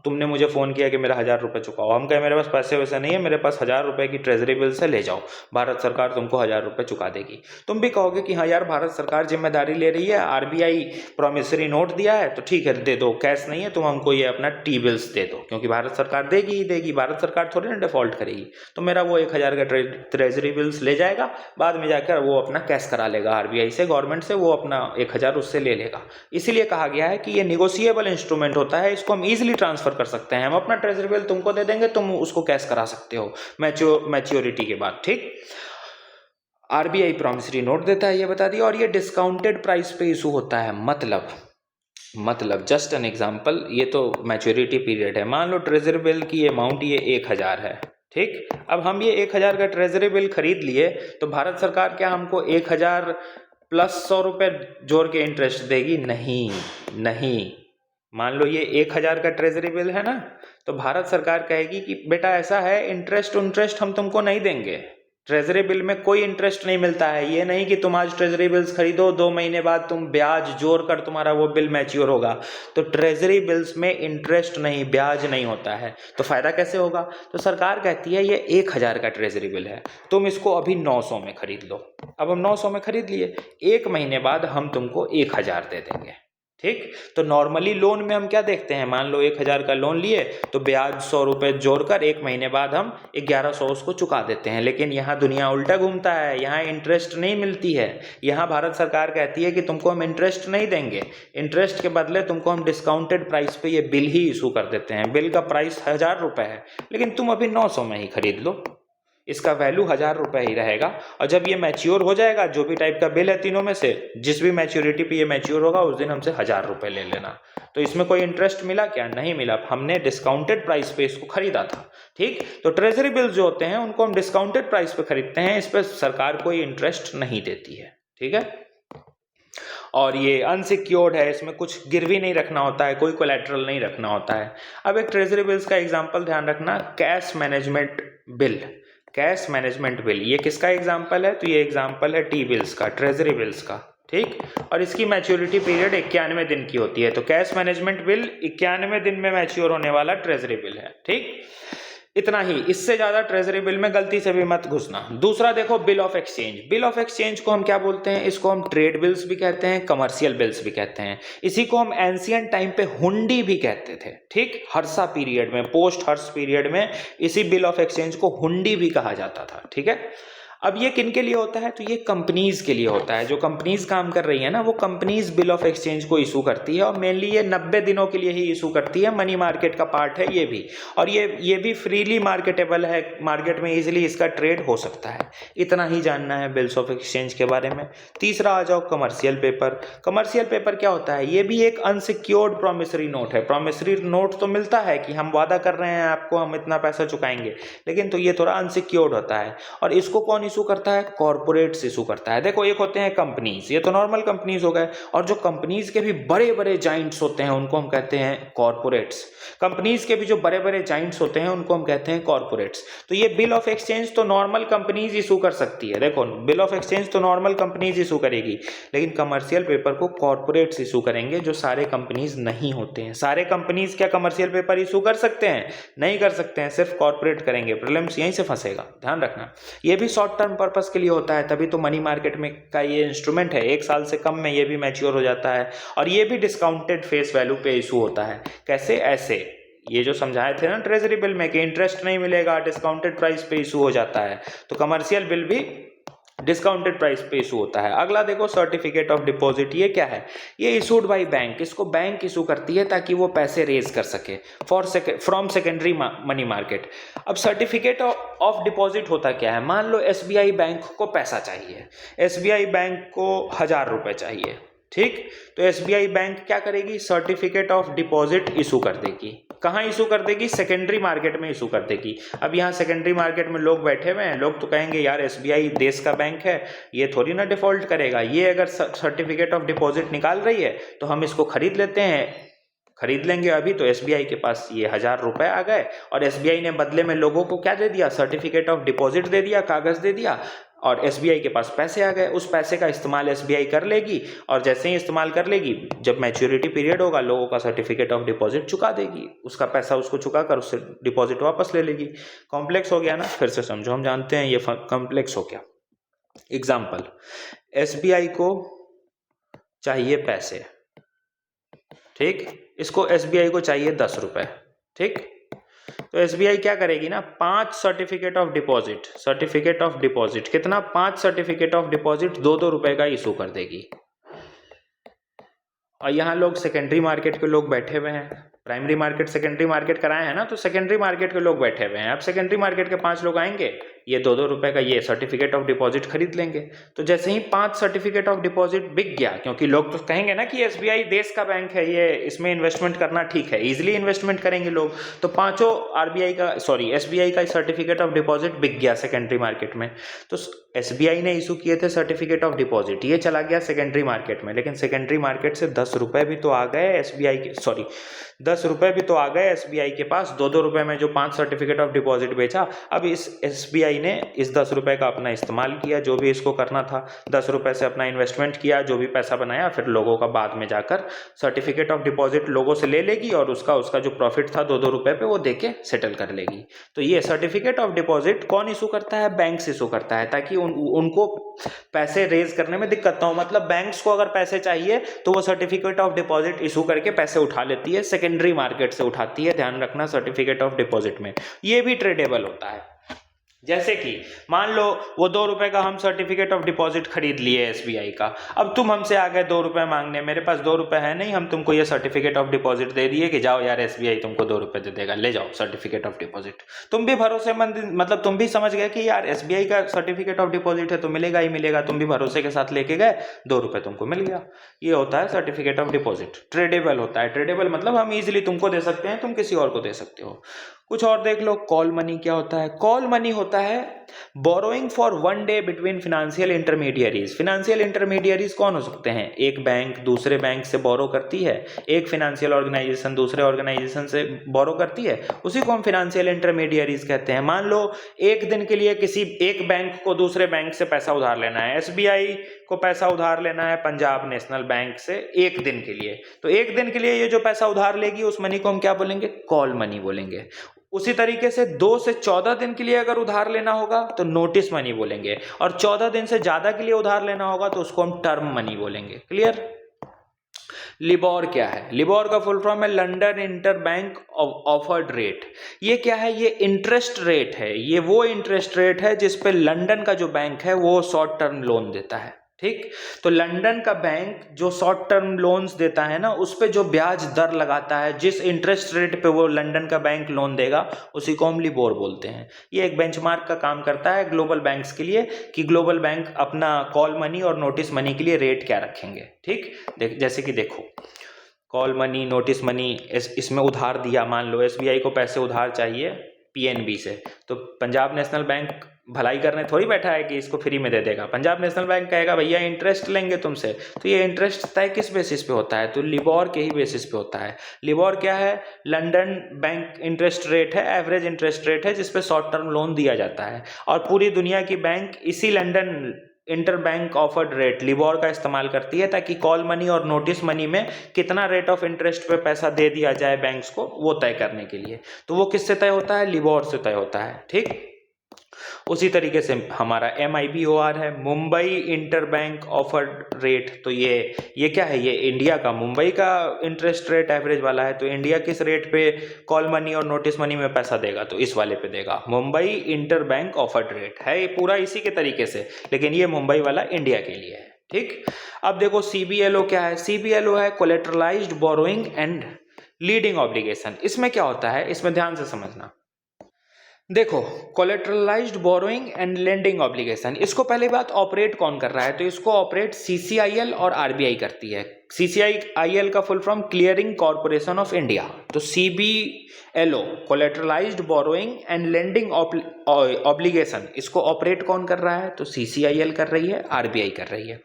तुमने मुझे फोन किया कि मेरा 1,000 रुपए चुकाओ। हम कहे मेरे पास पैसे वैसे नहीं है, मेरे पास 1,000 रुपए की ट्रेजरी बिल से ले जाओ, भारत सरकार तुमको 1,000 रुपए चुका देगी। तुम भी कहोगे कि हाँ यार, भारत सरकार जिम्मेदारी ले रही है, आरबीआई प्रॉमिसरी नोट दिया है तो ठीक है दे दो, कैश नहीं है तुम हमको ये अपना टी बिल्स दे दो, क्योंकि भारत सरकार देगी ही देगी, भारत सरकार थोड़ी ना डिफॉल्ट करेगी। तो मेरा वो 1,000 का ट्रेजरी बिल्स ले जाएगा, बाद में जाकर वो अपना कैश करा लेगा आरबीआई से, गवर्नमेंट से, वो अपना 1,000 उससे ले लेगा। इसीलिए कहा गया है कि ये निगोशिएबल इंस्ट्रूमेंट होता है, इसको हम इजिली ट्रांसफर कर सकते हैं। हम अपना ट्रेजरी बिल तुमको दे देंगे, तुम उसको कैश करा सकते हो मैच्योरिटी के बाद, ठीक। आरबीआई प्रॉमिसरी नोट देता है, ये बता दिया, और ये डिस्काउंटेड प्राइस पे इशू होता है। मतलब जस्ट एन एग्जांपल, ये तो मैच्योरिटी पीरियड है, मान लो ट्रेजरी बिल की अमाउंट ये 1,000 है, ठीक। अब हम ये 1,000 का ट्रेजरी बिल खरीद लिए, तो भारत सरकार क्या हमको 1,000 प्लस 100 रुपये जोड़ के इंटरेस्ट देगी? नहीं। मान लो ये 1,000 का ट्रेजरी बिल है ना, तो भारत सरकार कहेगी कि बेटा ऐसा है, इंटरेस्ट हम तुमको नहीं देंगे, ट्रेजरी बिल में कोई इंटरेस्ट नहीं मिलता है। ये नहीं कि तुम आज ट्रेजरी बिल्स खरीदो, 2 महीने बाद तुम ब्याज जोड़कर तुम्हारा वो बिल मैच्योर होगा। तो ट्रेजरी बिल्स में इंटरेस्ट नहीं, ब्याज नहीं होता है। तो फायदा कैसे होगा? तो सरकार कहती है ये 1,000 का ट्रेजरी बिल है, तुम इसको अभी 900 में खरीद लो। अब हम 900 में खरीद लिए, 1 महीने बाद हम तुमको 1,000 दे देंगे। ठीक। तो नॉर्मली लोन में हम क्या देखते हैं, मान लो 1,000 का लोन लिए तो ब्याज 100 रुपये जोड़कर 1 महीने बाद हम 1100 उसको चुका देते हैं। लेकिन यहाँ दुनिया उल्टा घूमता है, यहाँ इंटरेस्ट नहीं मिलती है। यहाँ भारत सरकार कहती है कि तुमको हम इंटरेस्ट नहीं देंगे, इंटरेस्ट के बदले तुमको हम डिस्काउंटेड प्राइस पे ये बिल ही इशू कर देते हैं। बिल का प्राइस 1,000 रुपये है, लेकिन तुम अभी 900 में ही खरीद लो, इसका वैल्यू 1,000 रुपये ही रहेगा। और जब ये मैच्योर हो जाएगा, जो भी टाइप का बिल है तीनों में से जिस भी मैच्योरिटी पे ये मैच्योर होगा उस दिन हमसे 1,000 रुपये ले लेना। तो इसमें कोई इंटरेस्ट मिला क्या? नहीं मिला, हमने डिस्काउंटेड प्राइस पे इसको खरीदा था। ठीक। तो ट्रेजरी बिल्स जो होते हैं उनको हम डिस्काउंटेड प्राइस पे खरीदते हैं, इस पर सरकार कोई इंटरेस्ट नहीं देती है। ठीक है। और ये अनसिक्योर्ड है, इसमें कुछ गिरवी नहीं रखना होता है, कोई कोलैटरल नहीं रखना होता है। अब एक ट्रेजरी बिल्स का एग्जांपल ध्यान रखना, cash management bill. Cash management bill ये किसका एग्जांपल है? तो ये एग्जांपल है टी बिल्स का, ट्रेजरी बिल्स का। ठीक। और इसकी मैच्योरिटी पीरियड 91 दिन की होती है। तो कैश मैनेजमेंट बिल 91 दिन में मैच्योर होने वाला ट्रेजरी बिल है। ठीक। इतना ही, इससे ज्यादा ट्रेजरी बिल में गलती से भी मत घुसना। दूसरा देखो, bill of exchange. Bill of exchange को हम क्या बोलते हैं? इसको हम ट्रेड बिल्स भी कहते हैं, कमर्शियल बिल्स भी कहते हैं। इसी को हम एंशिएंट टाइम पे हुंडी भी कहते थे। ठीक। हर्षा पीरियड में, पोस्ट हर्ष पीरियड में इसी बिल ऑफ एक्सचेंज को हुंडी भी कहा जाता था। ठीक है। अब ये किन के लिए होता है? तो ये कंपनीज के लिए होता है। जो कंपनीज काम कर रही है ना, वो कंपनीज बिल ऑफ एक्सचेंज को इशू करती है, और मेनली ये 90 दिनों के लिए ही इशू करती है। मनी मार्केट का पार्ट है ये भी, और ये भी फ्रीली मार्केटेबल है, मार्केट में इजीली इसका ट्रेड हो सकता है। इतना ही जानना है बिल्स ऑफ एक्सचेंज के बारे में। तीसरा आ जाओ, कमर्शियल पेपर। कमर्शियल पेपर क्या होता है? ये भी एक अनसिक्योर्ड प्रॉमिसरी नोट है। प्रॉमिसरी नोट तो मिलता है कि हम वादा कर रहे हैं आपको, हम इतना पैसा चुकाएंगे, लेकिन तो ये थोड़ा अनसिक्योर्ड होता है। और इसको कौन इशू करता है? कॉर्पोरेट्स इशू करता है। देखो, एक होते हैं कंपनीज, ये तो नॉर्मल कंपनीज हो गए, और जो कंपनीज के भी बड़े बड़े जाइंट्स होते हैं उनको हम कहते हैं कॉर्पोरेट्स। कंपनीज के भी जो बड़े बड़े जाइंट्स होते हैं उनको हम कहते हैं कॉर्पोरेट्स। तो ये बिल ऑफ एक्सचेंज तो नॉर्मल कंपनीज इशू कर सकती है। देखो, बिल ऑफ एक्सचेंज तो नॉर्मल कंपनीज इशू करेगी, लेकिन कमर्शियल पेपर को कॉर्पोरेट्स इशू करेंगे, जो सारे कंपनीज नहीं होते हैं। सारे कंपनीज क्या कमर्शियल पेपर इशू कर सकते हैं? नहीं कर सकते हैं, सिर्फ कॉर्पोरेट करेंगे। प्रॉब्लम्स यहीं से फंसेगा, ध्यान रखना। ये भी शॉर्ट टर्म पर्पस के लिए होता है, तभी तो मनी मार्केट में का ये इंस्ट्रूमेंट है। 1 साल से कम में ये भी मैच्योर हो जाता है, और ये भी डिस्काउंटेड फेस वैल्यू पे इशू होता है। कैसे? ऐसे, ये जो समझाए थे ना ट्रेजरी बिल में कि इंटरेस्ट नहीं मिलेगा, डिस्काउंटेड प्राइस पे इशू हो जाता है, तो कमर्शियल बिल भी डिस्काउंटेड प्राइस पे इशू होता है। अगला देखो, सर्टिफिकेट ऑफ डिपॉजिट। ये क्या है? ये इशूड बाय बैंक। इसको बैंक इशू करती है ताकि वो पैसे रेज कर सके फ्रॉम सेकेंडरी मनी मार्केट। अब सर्टिफिकेट ऑफ डिपॉजिट होता क्या है? मान लो एसबीआई बैंक को पैसा चाहिए, एसबीआई बैंक को 1,000 रुपये चाहिए। ठीक। तो एसबीआई बैंक क्या करेगी? सर्टिफिकेट ऑफ डिपॉजिट इशू कर देगी। कहाँ इशू कर देगी? सेकेंडरी मार्केट में इशू कर देगी। अब यहाँ सेकेंडरी मार्केट में लोग बैठे हुए हैं, लोग तो कहेंगे यार एसबीआई देश का बैंक है, ये थोड़ी ना डिफॉल्ट करेगा, ये अगर सर्टिफिकेट ऑफ डिपॉजिट निकाल रही है तो हम इसको खरीद लेते हैं, खरीद लेंगे अभी। तो एसबीआई के पास ये 1,000 रुपये आ गए, और एसबीआई ने बदले में लोगों को क्या दे दिया? सर्टिफिकेट ऑफ डिपॉजिट दे दिया, कागज दे दिया, और एसबीआई के पास पैसे आ गए। उस पैसे का इस्तेमाल एसबीआई कर लेगी, और जैसे ही इस्तेमाल कर लेगी, जब मैच्योरिटी पीरियड होगा, लोगों का सर्टिफिकेट ऑफ डिपॉजिट चुका देगी, उसका पैसा उसको चुका कर उससे डिपॉजिट वापस ले लेगी। कॉम्प्लेक्स हो गया ना? फिर से समझो, हम जानते हैं ये कॉम्प्लेक्स हो गया। एग्जाम्पल, एसबीआई को चाहिए पैसे। ठीक। इसको एसबीआई को चाहिए 10 रुपये। ठीक। तो एसबीआई क्या करेगी ना, 5 सर्टिफिकेट ऑफ डिपॉजिट कितना? 5 सर्टिफिकेट ऑफ डिपॉजिट 2-2 रुपए का इशू कर देगी। और यहाँ लोग सेकेंडरी मार्केट के लोग बैठे हुए हैं, प्राइमरी मार्केट सेकेंडरी मार्केट कराए हैं ना, तो सेकेंडरी मार्केट के लोग बैठे हुए हैं। अब सेकेंडरी मार्केट के 5 लोग आएंगे, ये 2-2 रुपए का ये सर्टिफिकेट ऑफ डिपॉजिट खरीद लेंगे। तो जैसे ही 5 सर्टिफिकेट ऑफ डिपॉजिट बिक गया, क्योंकि लोग तो कहेंगे ना कि एसबीआई देश का बैंक है, ये इसमें इन्वेस्टमेंट करना ठीक है, इजिली इन्वेस्टमेंट करेंगे लोग, तो पांचों एसबीआई का सर्टिफिकेट ऑफ डिपॉजिट बिक गया सेकेंडरी मार्केट में। तो एसबीआई ने इशू किए थे सर्टिफिकेट ऑफ डिपॉजिट, ये चला गया सेकेंडरी मार्केट में, लेकिन सेकेंडरी मार्केट से 10 रुपए भी तो आ गए एसबीआई के, 10 रुपए भी तो आ गए एसबीआई के पास। 2-2 रुपए में जो 5 सर्टिफिकेट ऑफ डिपॉजिट बेचा, अब इस एसबीआई SBI ने इस 10 रुपये का अपना इस्तेमाल किया, जो भी इसको करना था, 10 रुपये से अपना इन्वेस्टमेंट किया, जो भी पैसा बनाया, फिर लोगों का बाद में जाकर सर्टिफिकेट ऑफ डिपॉजिट लोगों से ले लेगी और उसका जो प्रॉफिट था 2-2 रुपये पे वो दे के सेटल कर लेगी। तो ये सर्टिफिकेट ऑफ डिपॉजिट कौन इशू करता है? बैंक्स इशू करता है, ताकि उनको पैसे रेज करने में दिक्कत ना हो। मतलब बैंक्स को अगर पैसे चाहिए तो वो सर्टिफिकेट ऑफ डिपॉजिट इशू करके पैसे उठा लेती है, सेकेंडरी मार्केट से उठाती है, ध्यान रखना सर्टिफिकेट ऑफ डिपॉजिट में। ये भी ट्रेडेबल होता है। जैसे कि मान लो वो 2 रुपये का हम सर्टिफिकेट ऑफ डिपॉजिट खरीद लिए SBI का, अब तुम हमसे आ गए 2 रुपये मांगने, मेरे पास 2 रुपये है नहीं, हम तुमको ये सर्टिफिकेट ऑफ डिपॉजिट दे दिए कि जाओ यार SBI तुमको 2 रुपये दे देगा, ले जाओ सर्टिफिकेट ऑफ डिपॉजिट। तुम भी भरोसेमंद, मतलब तुम भी समझ गए कि यार SBI का सर्टिफिकेट ऑफ डिपॉजिट है तो मिलेगा ही मिलेगा, तुम भी भरोसे के साथ लेके गए, 2 रुपये तुमको मिल गया। ये होता है सर्टिफिकेट ऑफ डिपॉजिट, ट्रेडेबल होता है। ट्रेडेबल मतलब हम ईजिली तुमको दे सकते हैं, तुम किसी और को दे सकते हो। कुछ और देख लो, कॉल मनी क्या होता है? कॉल मनी होता है borrowing for 1 day between financial intermediaries. Financial intermediaries कौन हो सकते हैं? एक बैंक दूसरे बैंक से बोरो करती है, एक फिनेंशियल ऑर्गेनाइजेशन दूसरे ऑर्गेनाइजेशन से बोरो करती है, उसी को हम फिनेंशियल इंटरमीडियरीज कहते हैं। मान लो एक दिन के लिए किसी एक बैंक को दूसरे बैंक से पैसा उधार लेना है, SBI को पैसा उधार लेना है पंजाब नेशनल बैंक से एक दिन के लिए, तो एक दिन के लिए ये जो पैसा उधार लेगी उस मनी को हम क्या बोलेंगे? कॉल मनी बोलेंगे। उसी तरीके से 2 से 14 दिन के लिए अगर उधार लेना होगा तो नोटिस मनी बोलेंगे, और 14 दिन से ज्यादा के लिए उधार लेना होगा तो उसको हम टर्म मनी बोलेंगे। क्लियर? लिबोर क्या है? लिबोर का फुल फॉर्म है London inter bank offered rate. ये क्या है? ये इंटरेस्ट रेट है, ये वो इंटरेस्ट रेट है जिस पे लंदन का जो बैंक है वो शॉर्ट टर्म लोन देता है। ठीक, तो लंदन का बैंक जो शॉर्ट टर्म लोन्स देता है ना, उस पे जो ब्याज दर लगाता है, जिस इंटरेस्ट रेट पे वो लंदन का बैंक लोन देगा, उसी को हम लिबोर बोलते हैं। ये एक बेंचमार्क का काम करता है ग्लोबल बैंक्स के लिए कि ग्लोबल बैंक अपना कॉल मनी और नोटिस मनी के लिए रेट क्या रखेंगे। ठीक, जैसे कि देखो, कॉल मनी, नोटिस मनी, इसमें उधार दिया, मान लो SBI को पैसे उधार चाहिए PNB से, तो पंजाब नेशनल बैंक भलाई करने थोड़ी बैठा है कि इसको फ्री में दे देगा। पंजाब नेशनल बैंक कहेगा भैया इंटरेस्ट लेंगे तुमसे, तो ये इंटरेस्ट तय किस बेसिस पे होता है? तो लिबोर के ही बेसिस पे होता है। लिबोर क्या है? लंदन बैंक इंटरेस्ट रेट है, एवरेज इंटरेस्ट रेट है जिसपे शॉर्ट टर्म लोन दिया जाता है, और पूरी दुनिया की बैंक इसी London inter bank offered rate LIBOR का इस्तेमाल करती है, ताकि कॉल मनी और नोटिस मनी में कितना रेट ऑफ इंटरेस्ट पे पैसा दे दिया जाए बैंक्स को, वो तय करने के लिए। तो वो किससे तय होता है? लिबोर से तय होता है। ठीक, उसी तरीके से हमारा MIBOR है, Mumbai inter bank offered rate. तो ये क्या है? ये इंडिया का, मुंबई का इंटरेस्ट रेट एवरेज वाला है। तो इंडिया किस रेट पे कॉल मनी और नोटिस मनी में पैसा देगा? तो इस वाले पे देगा, Mumbai inter bank offered rate है। ये पूरा इसी के तरीके से, लेकिन ये मुंबई वाला इंडिया के लिए है। ठीक, अब देखो CBLO क्या है? CBLO है कोलेटरलाइज्ड बोरोइंग एंड लीडिंग ऑब्लिगेशन। इसमें क्या होता है? इसमें ध्यान से समझना। देखो, कोलेटरलाइज्ड बोरोइंग एंड लेंडिंग ऑब्लिगेशन, इसको पहले बात ऑपरेट कौन कर रहा है? तो इसको ऑपरेट CCIL और RBI करती है। CCIL का full form clearing corporation of India. तो CBLO collateralised borrowing and lending obligation, इसको ऑपरेट कौन कर रहा है? तो CCIL कर रही है, RBI कर रही है।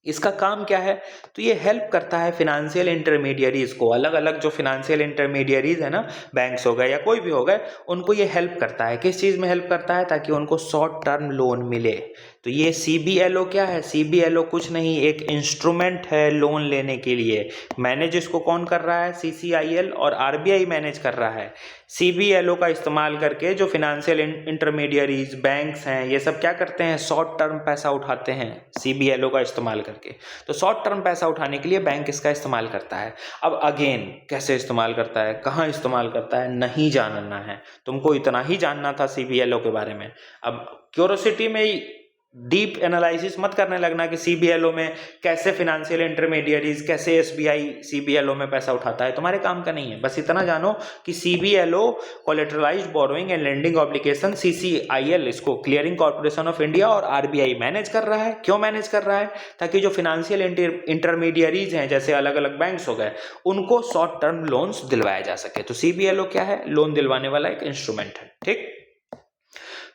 इसका काम क्या है? तो ये हेल्प करता है फिनेंशियल इंटरमीडियरीज को, अलग अलग जो फिनेंशियल इंटरमीडियरीज है ना, बैंक्स हो गए या कोई भी हो गए, उनको ये हेल्प करता है। किस चीज़ में हेल्प करता है? ताकि उनको शॉर्ट टर्म लोन मिले। तो ये CBLO क्या है? CBLO कुछ नहीं, एक इंस्ट्रूमेंट है लोन लेने के लिए। मैनेज इसको कौन कर रहा है? CCIL और RBI मैनेज कर रहा है। CBLO का इस्तेमाल करके जो फिनेंशियल इंटरमीडियरीज बैंक्स हैं, ये सब क्या करते हैं? शॉर्ट टर्म पैसा उठाते हैं CBLO का इस्तेमाल करके। तो शॉर्ट टर्म पैसा उठाने के लिए बैंक इसका इस्तेमाल करता है। अब अगेन, कैसे इस्तेमाल करता है, कहाँ इस्तेमाल करता है, नहीं जानना है तुमको, इतना ही जानना था CBLO के बारे में। अब क्यूरोसिटी में डीप एनालिसिस मत करने लगना कि CBLO में कैसे फिनेंशियल इंटरमीडियरीज, कैसे SBI CBLO में पैसा उठाता है, तुम्हारे काम का नहीं है। बस इतना जानो कि CBLO collateralised borrowing and lending obligation, CCIL इसको क्लियरिंग कॉर्पोरेशन ऑफ इंडिया और RBI मैनेज कर रहा है। क्यों मैनेज कर रहा है? ताकि जो फिनेंशियल इंटरमीडियरीज हैं, जैसे अलग अलग बैंक्स हो गए, उनको शॉर्ट टर्म लोन्स दिलवाया जा सके। तो CBLO क्या है? लोन दिलवाने वाला एक इंस्ट्रूमेंट है। ठीक,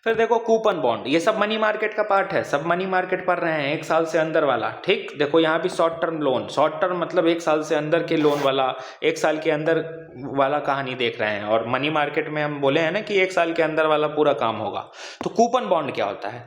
फिर देखो कूपन बॉन्ड, ये सब मनी मार्केट का पार्ट है, सब मनी मार्केट पढ़ रहे हैं, 1 साल से अंदर वाला। ठीक, देखो यहाँ भी short term loan, short term मतलब 1 साल से अंदर के लोन वाला, 1 साल के अंदर वाला कहानी देख रहे हैं। और मनी मार्केट में हम बोले हैं ना कि 1 साल के अंदर वाला पूरा काम होगा। तो कूपन बॉन्ड क्या होता है?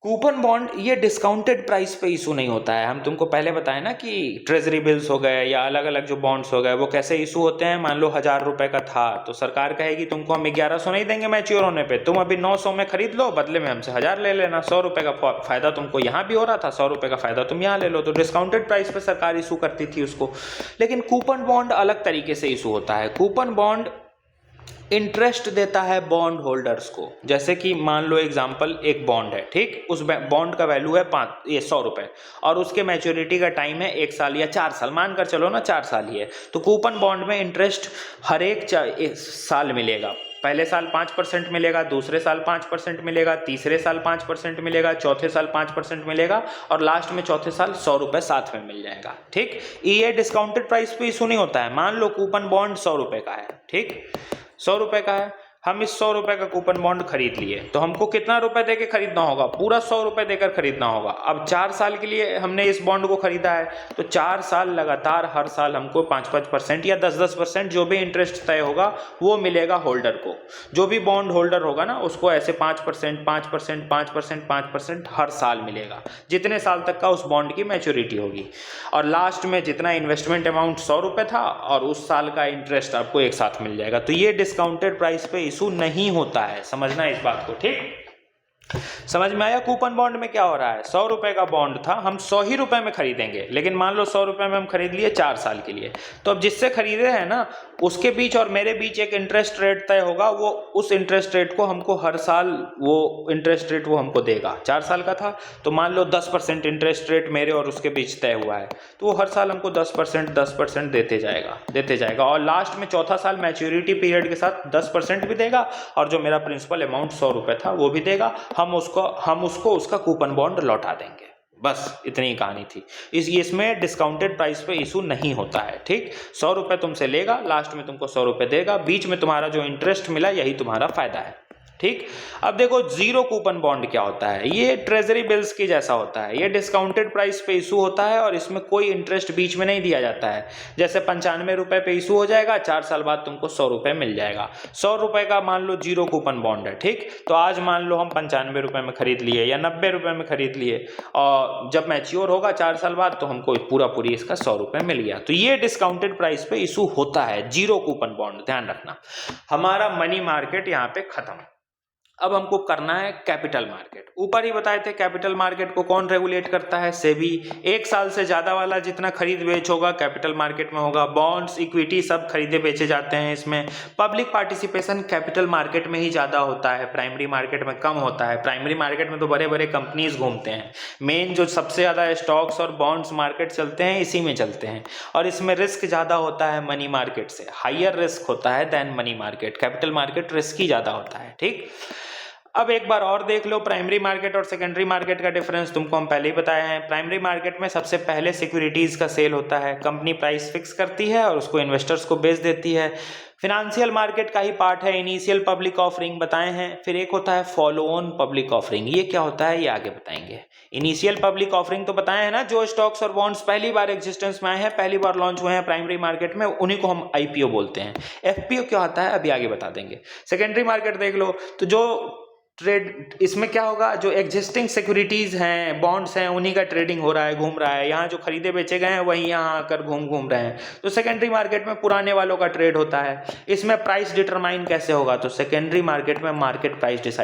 कूपन बॉन्ड ये डिस्काउंटेड प्राइस पे इशू नहीं होता है। हम तुमको पहले बताए ना कि ट्रेजरी बिल्स हो गए या अलग अलग जो बॉन्ड्स हो गए वो कैसे इशू होते हैं। मान लो 1,000 रुपए का था तो सरकार कहेगी तुमको हम 1100 नहीं देंगे मैच्योर होने पे, तुम अभी 900 में खरीद लो, बदले में हमसे 1000 ले लेना। 100 रुपए का फायदा तुमको यहाँ भी हो रहा था, 100 रुपए का फायदा तुम यहाँ ले लो। तो डिस्काउंटेड प्राइस पे सरकार इशू करती थी उसको। लेकिन कूपन बॉन्ड अलग तरीके से इशू होता है। कूपन बॉन्ड इंटरेस्ट देता है बॉन्ड होल्डर्स को। जैसे कि मान लो एग्जांपल, एक बॉन्ड है, ठीक, उस बॉन्ड का वैल्यू है 100 रुपए और उसके मैच्योरिटी का टाइम है 1 साल या 4 साल, मान कर चलो ना 4 साल ही है। तो कूपन बॉन्ड में इंटरेस्ट हर एक साल मिलेगा। पहले साल 5% मिलेगा, दूसरे साल 5% मिलेगा, तीसरे साल 5% मिलेगा, चौथे साल 5% मिलेगा और लास्ट में चौथे साल 100 रुपए साथ में मिल जाएगा। ठीक, ये डिस्काउंटेड प्राइस पे इशू नहीं होता है। मान लो कूपन बॉन्ड 100 रुपए का है, ठीक, 100 रुपए का है, हम इस 100 रुपए का कूपन बॉन्ड खरीद लिए तो हमको कितना रुपए देके खरीदना होगा? पूरा 100 रुपए देकर खरीदना होगा। अब 4 साल के लिए हमने इस बॉन्ड को खरीदा है तो 4 साल लगातार हर साल हमको 5-5% या 10-10% जो भी इंटरेस्ट तय होगा वो मिलेगा होल्डर को। जो भी बॉन्ड होल्डर होगा ना उसको ऐसे 5%, 5%, 5%, 5% हर साल मिलेगा, जितने साल तक का उस बॉन्ड की मैच्योरिटी होगी। और लास्ट में जितना इन्वेस्टमेंट अमाउंट 100 रुपए था और उस साल का इंटरेस्ट आपको एक साथ मिल जाएगा। तो ये डिस्काउंटेड प्राइस पे इशू नहीं होता है, समझना इस बात को। ठीक, समझ में आया? कूपन बॉन्ड में क्या हो रहा है, 100 रुपए का बॉन्ड था, हम 100 ही रुपए में खरीदेंगे, लेकिन मान लो 100 रुपए में हम खरीद लिए 4 साल के लिए। तो अब जिससे खरीदे हैं ना उसके बीच और मेरे बीच एक इंटरेस्ट रेट तय होगा, वो उस इंटरेस्ट रेट को हमको हर साल वो इंटरेस्ट रेट वो हमको देगा। 4 साल का था तो मान लो 10% इंटरेस्ट रेट मेरे और उसके बीच तय हुआ है, तो वो हर साल हमको 10% देते जाएगा और लास्ट में चौथा साल मैच्योरिटी पीरियड के साथ 10% भी देगा और जो मेरा प्रिंसिपल अमाउंट 100 रुपए था वो भी देगा। हम उसको उसका कूपन बॉन्ड लौटा देंगे। बस इतनी ही कहानी थी। इसमें डिस्काउंटेड प्राइस पे इशू नहीं होता है। ठीक, 100 रुपए तुमसे लेगा, लास्ट में तुमको 100 रुपए देगा, बीच में तुम्हारा जो इंटरेस्ट मिला यही तुम्हारा फायदा है। ठीक, अब देखो जीरो कूपन बॉन्ड क्या होता है। ये ट्रेजरी बिल्स की जैसा होता है, ये डिस्काउंटेड प्राइस पे इशू होता है और इसमें कोई इंटरेस्ट बीच में नहीं दिया जाता है। जैसे 95 रुपए पे इशू हो जाएगा, 4 साल बाद तुमको 100 रुपए मिल जाएगा। 100 रुपए का मान लो जीरो कूपन बॉन्ड है, ठीक, तो आज मान लो हम 95 रुपए में खरीद लिए या 90 रुपए में खरीद लिए और जब मैच्योर होगा 4 साल बाद तो हमको पूरी इसका 100 रुपए मिल गया। तो ये डिस्काउंटेड प्राइस पे इशू होता है, जीरो कूपन बॉन्ड, ध्यान रखना। हमारा मनी मार्केट यहाँ पे खत्म। अब हमको करना है कैपिटल मार्केट। ऊपर ही बताए थे कैपिटल मार्केट को कौन रेगुलेट करता है? सेबी। 1 साल से ज्यादा वाला जितना खरीद बेच होगा कैपिटल मार्केट में होगा। बॉन्ड्स, इक्विटी सब खरीदे बेचे जाते हैं इसमें। पब्लिक पार्टिसिपेशन कैपिटल मार्केट में ही ज्यादा होता है, प्राइमरी मार्केट में कम होता है। प्राइमरी मार्केट में तो बड़े बड़े कंपनीज घूमते हैं। मेन जो सबसे ज्यादा स्टॉक्स और बॉन्ड्स मार्केट चलते हैं इसी में चलते हैं और इसमें रिस्क ज्यादा होता है मनी मार्केट से, हाइयर रिस्क होता है than money market. Capital market risk ही ज्यादा होता है। ठीक, अब एक बार और देख लो प्राइमरी मार्केट और सेकेंडरी मार्केट का डिफरेंस तुमको हम पहले ही बताए हैं। प्राइमरी मार्केट में सबसे पहले सिक्योरिटीज का सेल होता है, कंपनी प्राइस फिक्स करती है और उसको इन्वेस्टर्स को बेच देती है। फिनेंशियल मार्केट का ही पार्ट है, इनिशियल पब्लिक ऑफरिंग बताए हैं। फिर एक होता है फॉलो ऑन पब्लिक ऑफरिंग, ये क्या होता है ये आगे बताएंगे। इनिशियल पब्लिक ऑफरिंग तो बताए हैं ना, जो स्टॉक्स और बॉन्ड्स पहली बार एग्जिस्टेंस में आए हैं, पहली बार लॉन्च हुए हैं प्राइमरी मार्केट में, उन्हीं को हम आईपीओ बोलते हैं। एफपीओ क्या होता है अभी आगे बता देंगे। सेकेंडरी मार्केट देख लो तो जो ट्रेड, इसमें क्या होगा, जो एग्जिस्टिंग सिक्योरिटीज हैं, बॉन्ड्स हैं, उन्हीं का ट्रेडिंग हो रहा है, घूम रहा है। यहाँ जो खरीदे बेचे गए हैं वही यहाँ आकर घूम रहे हैं। तो सेकेंडरी मार्केट में पुराने वालों का ट्रेड होता है। इसमें प्राइस डिटरमाइन कैसे होगा, तो सेकेंडरी मार्केट में मार्केट प्राइस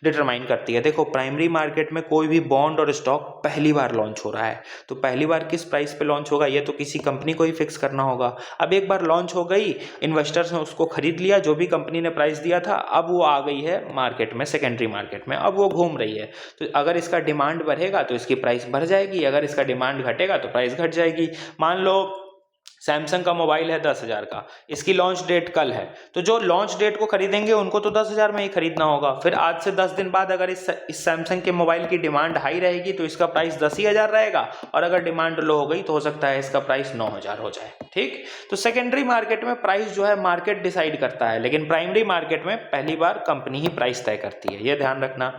डिटरमाइन करती है। देखो प्राइमरी मार्केट में कोई भी बॉन्ड और स्टॉक पहली बार लॉन्च हो रहा है तो पहली बार किस प्राइस पे लॉन्च होगा ये तो किसी कंपनी को ही फिक्स करना होगा। अब एक बार लॉन्च हो गई, इन्वेस्टर्स ने उसको खरीद लिया, जो भी कंपनी ने प्राइस दिया था, अब वो आ गई है मार्केट में, सेकेंडरी मार्केट में, अब वो घूम रही है। तो अगर इसका डिमांड बढ़ेगा तो इसकी प्राइस बढ़ जाएगी, अगर इसका डिमांड घटेगा तो प्राइस घट जाएगी। मान लो सैमसंग का मोबाइल है 10,000 का, इसकी लॉन्च डेट कल है, तो जो लॉन्च डेट को खरीदेंगे उनको तो 10,000 में ही खरीदना होगा। फिर आज से 10 दिन बाद अगर इस सैमसंग के मोबाइल की डिमांड हाई रहेगी तो इसका प्राइस 10,000 रहेगा, और अगर डिमांड लो हो गई तो हो सकता है इसका प्राइस 9,000 हो जाए। ठीक, तो सेकेंडरी मार्केट में प्राइस जो है मार्केट डिसाइड करता है, लेकिन प्राइमरी मार्केट में पहली बार कंपनी ही प्राइस तय करती है, ये ध्यान रखना।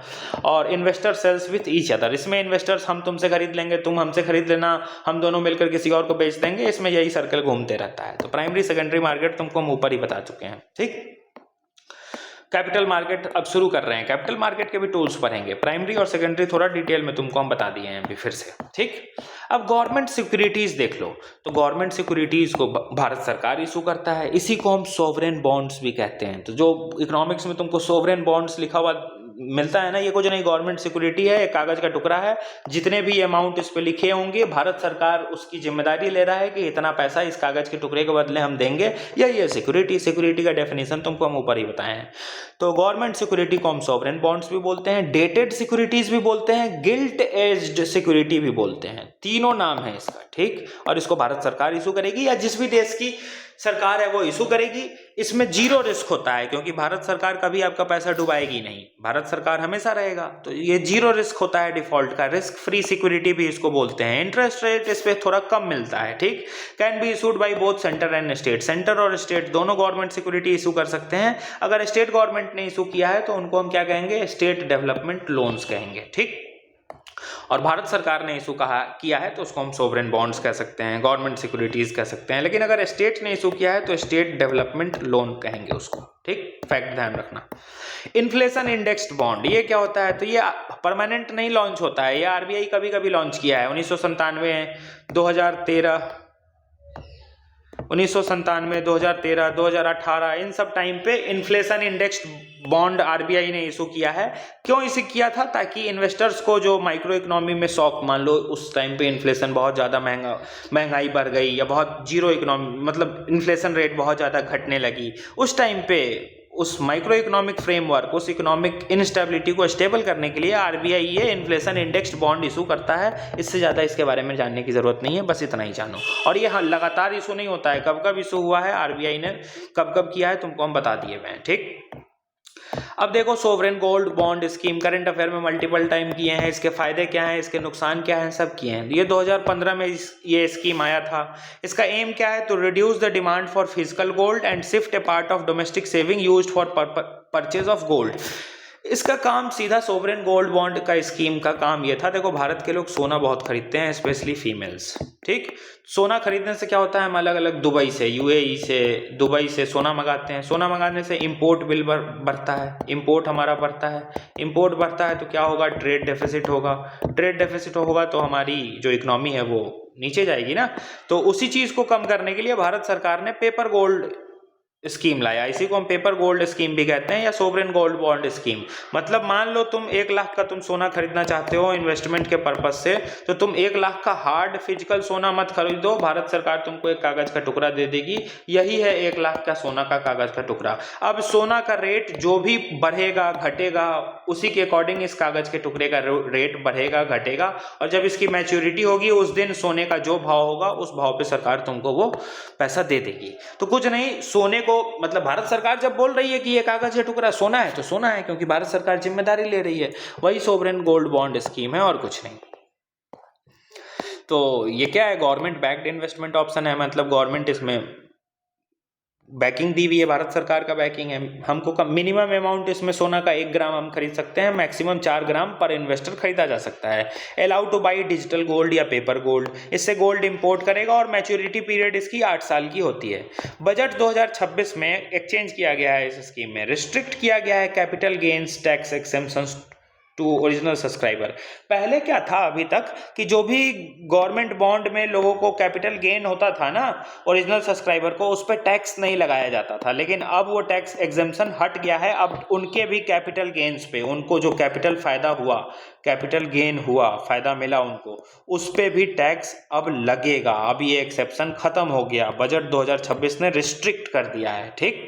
और investor sales with each other, इसमें इन्वेस्टर्स हम तुमसे खरीद लेंगे, तुम हमसे खरीद लेना, हम दोनों मिलकर किसी और को बेच देंगे, इसमें यही सर्कल घूमते रहता है। तो प्राइमरी सेकेंडरी मार्केट तुमको हम ऊपर ही बता चुके हैं। ठीक, कैपिटल मार्केट अब शुरू कर रहे हैं, कैपिटल मार्केट के भी टूल्स पढ़ेंगे, प्राइमरी और सेकेंडरी थोड़ा डिटेल में तुमको हम बता दिए हैं अभी फिर से। ठीक, अब गवर्नमेंट सिक्योरिटीज देख लो, तो गवर्नमेंट सिक्योरिटीज को भारत सरकार इशू करता है, इसी को हम सोवरेन बॉन्ड्स भी कहते हैं। तो जो इकोनॉमिक्स में तुमको सोवरेन बॉन्ड्स लिखा हुआ मिलता है ना, ये कुछ नहीं, गवर्नमेंट सिक्योरिटी है, एक कागज का टुकड़ा है, जितने भी अमाउंट इस पे लिखे होंगे भारत सरकार उसकी जिम्मेदारी ले रहा है कि इतना पैसा इस कागज के टुकड़े के बदले हम देंगे, यही है सिक्योरिटी। सिक्योरिटी का डेफिनेशन तुमको हम ऊपर ही बताए हैं। तो गवर्नमेंट सिक्योरिटी को हम सॉवरेन बॉन्ड्स भी बोलते हैं, डेटेड सिक्योरिटीज भी बोलते हैं, गिल्ट एज्ड सिक्योरिटी भी बोलते हैं, तीनों नाम है इसका। ठीक, और इसको भारत सरकार इशू करेगी या जिस भी देश की सरकार है वो इशू करेगी। इसमें जीरो रिस्क होता है क्योंकि भारत सरकार कभी आपका पैसा डुबाएगी नहीं, भारत सरकार हमेशा रहेगा, तो ये जीरो रिस्क होता है डिफॉल्ट का, रिस्क फ्री सिक्योरिटी भी इसको बोलते हैं। इंटरेस्ट रेट इस पे थोड़ा कम मिलता है। ठीक, can be issued by both centre and state, centre और स्टेट दोनों गवर्नमेंट सिक्योरिटी इशू कर सकते हैं। अगर स्टेट गवर्नमेंट ने इशू किया है तो उनको हम क्या कहेंगे, स्टेट डेवलपमेंट लोन्स कहेंगे। ठीक, और भारत सरकार ने इशू किया है तो उसको हम सोवरेन बॉन्ड्स कह सकते हैं, गवर्नमेंट सिक्योरिटीज कह सकते हैं, लेकिन अगर स्टेट ने इशू किया है तो स्टेट डेवलपमेंट लोन कहेंगे उसको। ठीक, फैक्ट ध्यान रखना। इन्फ्लेशन इंडेक्स्ड बॉन्ड, ये क्या होता है, तो ये परमानेंट नहीं लॉन्च होता है, ये आरबीआई कभी कभी लॉन्च किया है 1997, 2013, 2018, इन सब टाइम पे इन्फ्लेशन इंडेक्स्ड बॉन्ड आरबीआई ने इशू किया है। क्यों इसे किया था, ताकि इन्वेस्टर्स को जो माइक्रो इकोनॉमी में शॉक, मान लो उस टाइम पे इन्फ्लेशन बहुत ज़्यादा महंगाई बढ़ गई या बहुत जीरो इकोनॉमी मतलब इन्फ्लेशन रेट बहुत ज़्यादा घटने लगी, उस टाइम पे उस माइक्रो इकोनॉमिक फ्रेमवर्क, उस इकोनॉमिक इनस्टेबिलिटी को स्टेबल करने के लिए आरबीआई ये इन्फ्लेशन इंडेक्स्ड बॉन्ड इशू करता है। इससे ज़्यादा इसके बारे में जानने की ज़रूरत नहीं है, बस इतना ही जानो। और ये हाँ लगातार इशू नहीं होता है, कब कब इशू हुआ है आरबीआई ने, कब कब किया है तुमको हम बता दिए हैं। ठीक, अब देखो sovereign gold bond scheme current affair में मल्टीपल टाइम किए हैं, इसके फायदे क्या हैं, इसके नुकसान क्या हैं, सब किए हैं। ये 2015 में ये स्कीम आया था। इसका एम क्या है, तो reduce the demand for physical gold and shift A part of domestic saving used for purchase of gold. इसका काम सीधा सोवरेन गोल्ड बॉन्ड का स्कीम का काम ये था। देखो भारत के लोग सोना बहुत खरीदते हैं, स्पेशली फीमेल्स। ठीक, सोना खरीदने से क्या होता है, हम अलग अलग दुबई से, यूएई से, दुबई से सोना मंगाते हैं। सोना मंगाने से इंपोर्ट बिल बढ़ता है, इंपोर्ट हमारा बढ़ता है, इंपोर्ट बढ़ता है तो क्या होगा, ट्रेड डेफिसिट होगा, ट्रेड डेफिसिट होगा तो हमारी जो इकोनॉमी है वो नीचे जाएगी ना। तो उसी चीज़ को कम करने के लिए भारत सरकार ने पेपर गोल्ड स्कीम लाया, इसी को हम पेपर गोल्ड स्कीम भी कहते हैं या सोवरेन गोल्ड बॉन्ड स्कीम। मतलब मान लो तुम 1 लाख का तुम सोना खरीदना चाहते हो इन्वेस्टमेंट के पर्पज से, तो तुम 1 लाख का हार्ड फिजिकल सोना मत खरीदो, भारत सरकार तुमको एक कागज का टुकड़ा दे देगी, यही है 1 लाख का सोना का कागज का टुकड़ा। अब सोना का रेट जो भी बढ़ेगा घटेगा, उसी के अकॉर्डिंग इस कागज के टुकड़े का रेट बढ़ेगा घटेगा, और जब इसकी मैच्योरिटी होगी उस दिन सोने का जो भाव होगा उस भाव पे सरकार तुमको वो पैसा दे देगी। तो कुछ नहीं, सोने को मतलब भारत सरकार जब बोल रही है कि ये कागज का टुकड़ा सोना है तो सोना है, क्योंकि भारत सरकार जिम्मेदारी ले रही है, वही सोवरेन गोल्ड बॉन्ड स्कीम है और कुछ नहीं। तो ये क्या है, गवर्नमेंट बैक्ड इन्वेस्टमेंट ऑप्शन है, मतलब गवर्नमेंट इसमें बैकिंग दी हुई है, भारत सरकार का बैकिंग है। हमको मिनिमम अमाउंट इसमें सोना का 1 ग्राम हम खरीद सकते हैं, मैक्सिमम 4 ग्राम पर इन्वेस्टर खरीदा जा सकता है। Allow two by digital gold या पेपर गोल्ड, इससे गोल्ड इंपोर्ट करेगा और मैच्योरिटी पीरियड इसकी 8 साल की होती है। बजट 2026 में एक्सचेंज किया गया है, इस स्कीम में रिस्ट्रिक्ट किया गया है capital gains tax exemptions to original subscriber. पहले क्या था अभी तक कि जो भी गवर्नमेंट बॉन्ड में लोगों को कैपिटल गेन होता था ना ओरिजिनल सब्सक्राइबर को, उस पर टैक्स नहीं लगाया जाता था, लेकिन अब वो टैक्स एग्जेम्पशन हट गया है। अब उनके भी कैपिटल गेन्स पे, उनको जो कैपिटल फायदा हुआ, कैपिटल गेन हुआ, फायदा मिला उनको, उस पे भी टैक्स अब लगेगा। अब ये एक्सेप्शन खत्म हो गया, बजट 2026 ने रिस्ट्रिक्ट कर दिया है। ठीक,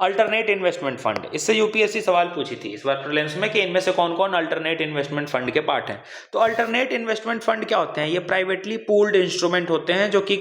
अल्टरनेट इन्वेस्टमेंट फंड, इससे यूपीएससी सवाल पूछी थी इस बार प्रीलिम्स में कि इनमें से कौन कौन अल्टरनेट इन्वेस्टमेंट फंड के पार्ट हैं। तो अल्टरनेट इन्वेस्टमेंट फंड क्या होते हैं, ये प्राइवेटली पूल्ड इंस्ट्रूमेंट होते हैं जो कि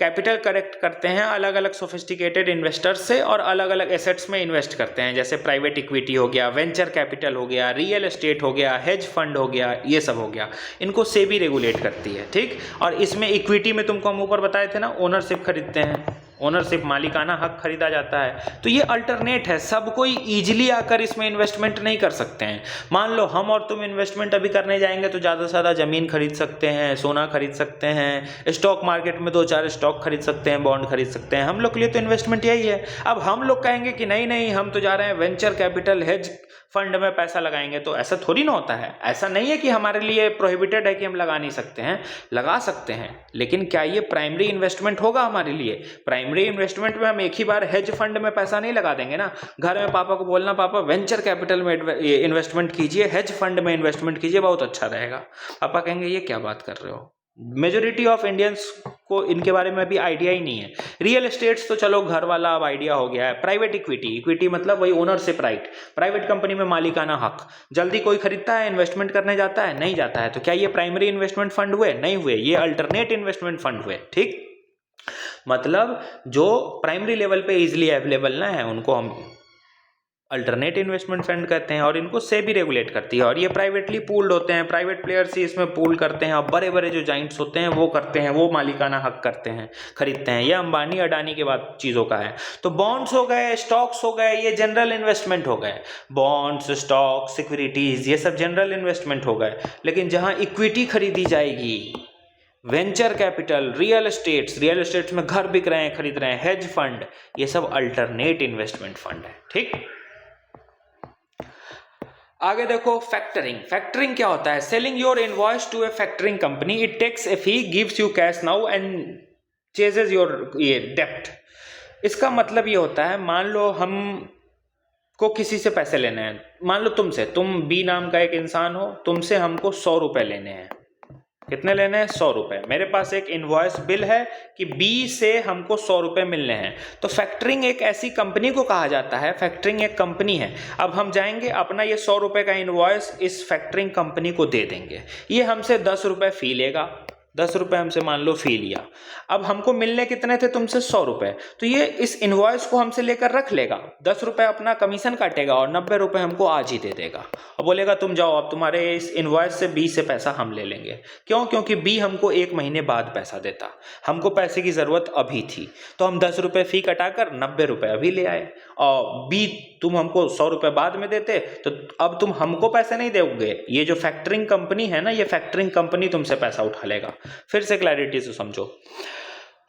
कैपिटल कलेक्ट करते हैं अलग अलग सोफिस्टिकेटेड इन्वेस्टर्स से और अलग अलग एसेट्स में इन्वेस्ट करते हैं, जैसे प्राइवेट इक्विटी हो गया, वेंचर कैपिटल हो गया, रियल एस्टेट हो गया, हेज फंड हो गया, ये सब हो गया। इनको सेबी रेगुलेट करती है, ठीक। और इसमें इक्विटी में तुमको हम ऊपर बताए थे ना, ओनरशिप खरीदते हैं, ओनरशिप मालिकाना हक खरीदा जाता है। तो ये अल्टरनेट है, सब कोई ईजिली आकर इसमें इन्वेस्टमेंट नहीं कर सकते हैं। मान लो हम और तुम इन्वेस्टमेंट अभी करने जाएंगे तो ज़्यादा से ज़्यादा ज़मीन खरीद सकते हैं, सोना खरीद सकते हैं, स्टॉक मार्केट में 2-4 स्टॉक खरीद सकते हैं, बॉन्ड खरीद सकते हैं। हम लोग के लिए तो इन्वेस्टमेंट यही है। अब हम लोग कहेंगे कि नहीं नहीं, हम तो जा रहे हैं वेंचर कैपिटल हेज फंड में पैसा लगाएंगे, तो ऐसा थोड़ी ना होता है। ऐसा नहीं है कि हमारे लिए प्रोहिबिटेड है कि हम लगा नहीं सकते हैं, लगा सकते हैं, लेकिन क्या ये प्राइमरी इन्वेस्टमेंट होगा हमारे लिए? प्राइमरी इन्वेस्टमेंट में हम एक ही बार हेज फंड में पैसा नहीं लगा देंगे ना। घर में पापा को बोलना, पापा वेंचर कैपिटल में इन्वेस्टमेंट कीजिए, हेज फंड में इन्वेस्टमेंट कीजिए, बहुत अच्छा रहेगा। पापा कहेंगे ये क्या बात कर रहे हो। मेजोरिटी ऑफ इंडियंस को इनके बारे में भी आइडिया ही नहीं है। रियल एस्टेट्स तो चलो घर वाला अब आइडिया हो गया है। प्राइवेट इक्विटी, इक्विटी मतलब वही ओनरशिप राइट, प्राइवेट कंपनी में मालिकाना हक। जल्दी कोई खरीदता है, इन्वेस्टमेंट करने जाता है, नहीं जाता है। तो क्या ये प्राइमरी इन्वेस्टमेंट फंड हुए? नहीं हुए, ये अल्टरनेट इन्वेस्टमेंट फंड हुए, ठीक। मतलब जो प्राइमरी लेवल पे इजिली अवेलेबल ना है, उनको हम अल्टरनेट इन्वेस्टमेंट फंड कहते हैं, और इनको सेबी रेगुलेट करती है। और ये प्राइवेटली पूल्ड होते हैं, प्राइवेट प्लेयर्स ही इसमें पूल करते हैं, और बड़े बड़े जो जाइंट्स होते हैं वो करते हैं, वो मालिकाना हक करते हैं, खरीदते हैं। ये अंबानी अडानी के बाद चीज़ों का है। तो बॉन्ड्स हो गए, स्टॉक्स हो गए, ये जनरल इन्वेस्टमेंट हो गए। बॉन्ड्स, स्टॉक, सिक्योरिटीज़, ये सब जनरल इन्वेस्टमेंट हो गए। लेकिन जहाँ इक्विटी खरीदी जाएगी, वेंचर कैपिटल, रियल एस्टेट्स में घर बिक रहे हैं, खरीद रहे हैं, हेज फंड, ये सब अल्टरनेट इन्वेस्टमेंट फंड है, ठीक। आगे देखो फैक्टरिंग। फैक्टरिंग क्या होता है? Selling your invoice to a factoring company, it takes a fee, gives you cash now and chases your ये डेप्ट। इसका मतलब ये होता है, मान लो हम को किसी से पैसे लेने हैं, मान लो तुमसे, तुम बी नाम का एक इंसान हो, तुमसे हमको 100 रुपए लेने हैं। कितने लेने हैं? 100 रुपए। मेरे पास एक इनवॉइस बिल है कि बी से हमको 100 रुपए मिलने हैं। तो फैक्टरिंग एक ऐसी कंपनी को कहा जाता है, फैक्टरिंग एक कंपनी है। अब हम जाएंगे, अपना ये 100 रुपए का इनवॉइस इस फैक्टरिंग कंपनी को दे देंगे। ये हमसे 10 रुपए फी लेगा, 10 रुपए हमसे मान लो फी लिया। अब हमको मिलने कितने थे तुमसे? 100 रुपए। तो ये इस इनवॉइस को हमसे लेकर रख लेगा, 10 रुपए अपना कमीशन काटेगा और 90 रुपए हमको आज ही दे देगा और बोलेगा तुम जाओ, अब तुम्हारे इस इनवॉइस से बी से पैसा हम ले लेंगे। क्यों? क्योंकि बी हमको 1 महीने बाद पैसा देता, हमको पैसे की ज़रूरत अभी थी, तो हम 10 रुपए फी कटाकर 90 रुपए अभी ले आए। और बी तुम हमको 100 रुपए बाद में देते, तो अब तुम हमको पैसे नहीं दोगे, ये जो फैक्टरिंग कंपनी है ना, ये फैक्टरिंग कंपनी तुमसे पैसा उठा लेगा। फिर से क्लैरिटी से समझो,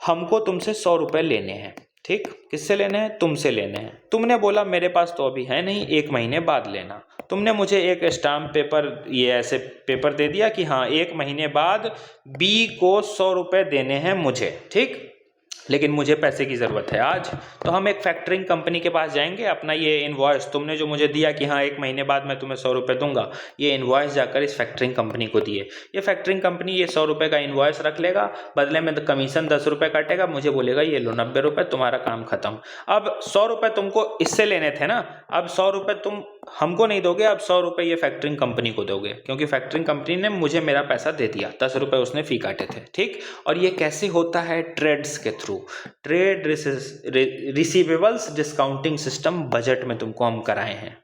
हमको तुमसे 100 रुपए लेने हैं, ठीक। किससे लेने हैं? तुमसे लेने हैं। तुमने बोला मेरे पास तो अभी है नहीं, 1 महीने बाद लेना। तुमने मुझे एक स्टाम्प पेपर, ये ऐसे पेपर दे दिया कि हाँ 1 महीने बाद बी को 100 रुपए देने हैं मुझे, ठीक। लेकिन मुझे पैसे की ज़रूरत है आज। तो हम एक फैक्टरिंग कंपनी के पास जाएंगे, अपना ये इनवॉइस तुमने जो मुझे दिया कि हाँ 1 महीने बाद मैं तुम्हें 100 रुपये दूंगा, ये इनवॉइस जाकर इस फैक्टरिंग कंपनी को दिए। ये फैक्टरिंग कंपनी ये 100 रुपये का इनवॉइस रख लेगा, बदले में कमीशन 10 रुपये काटेगा, मुझे बोलेगा ये लो 90 रुपये, तुम्हारा काम खत्म। अब 100 रुपये तुमको इससे लेने थे ना, अब 100 रुपये तुम हमको नहीं दोगे, अब 100 रुपये ये फैक्टरिंग कंपनी को दोगे, क्योंकि फैक्टरिंग कंपनी ने मुझे मेरा पैसा दे दिया, 10 रुपये उसने फी काटे थे, ठीक। और ये कैसे होता है? ट्रेड्स के through. Trade receivables discounting system budget में तुमको हम कराए हैं।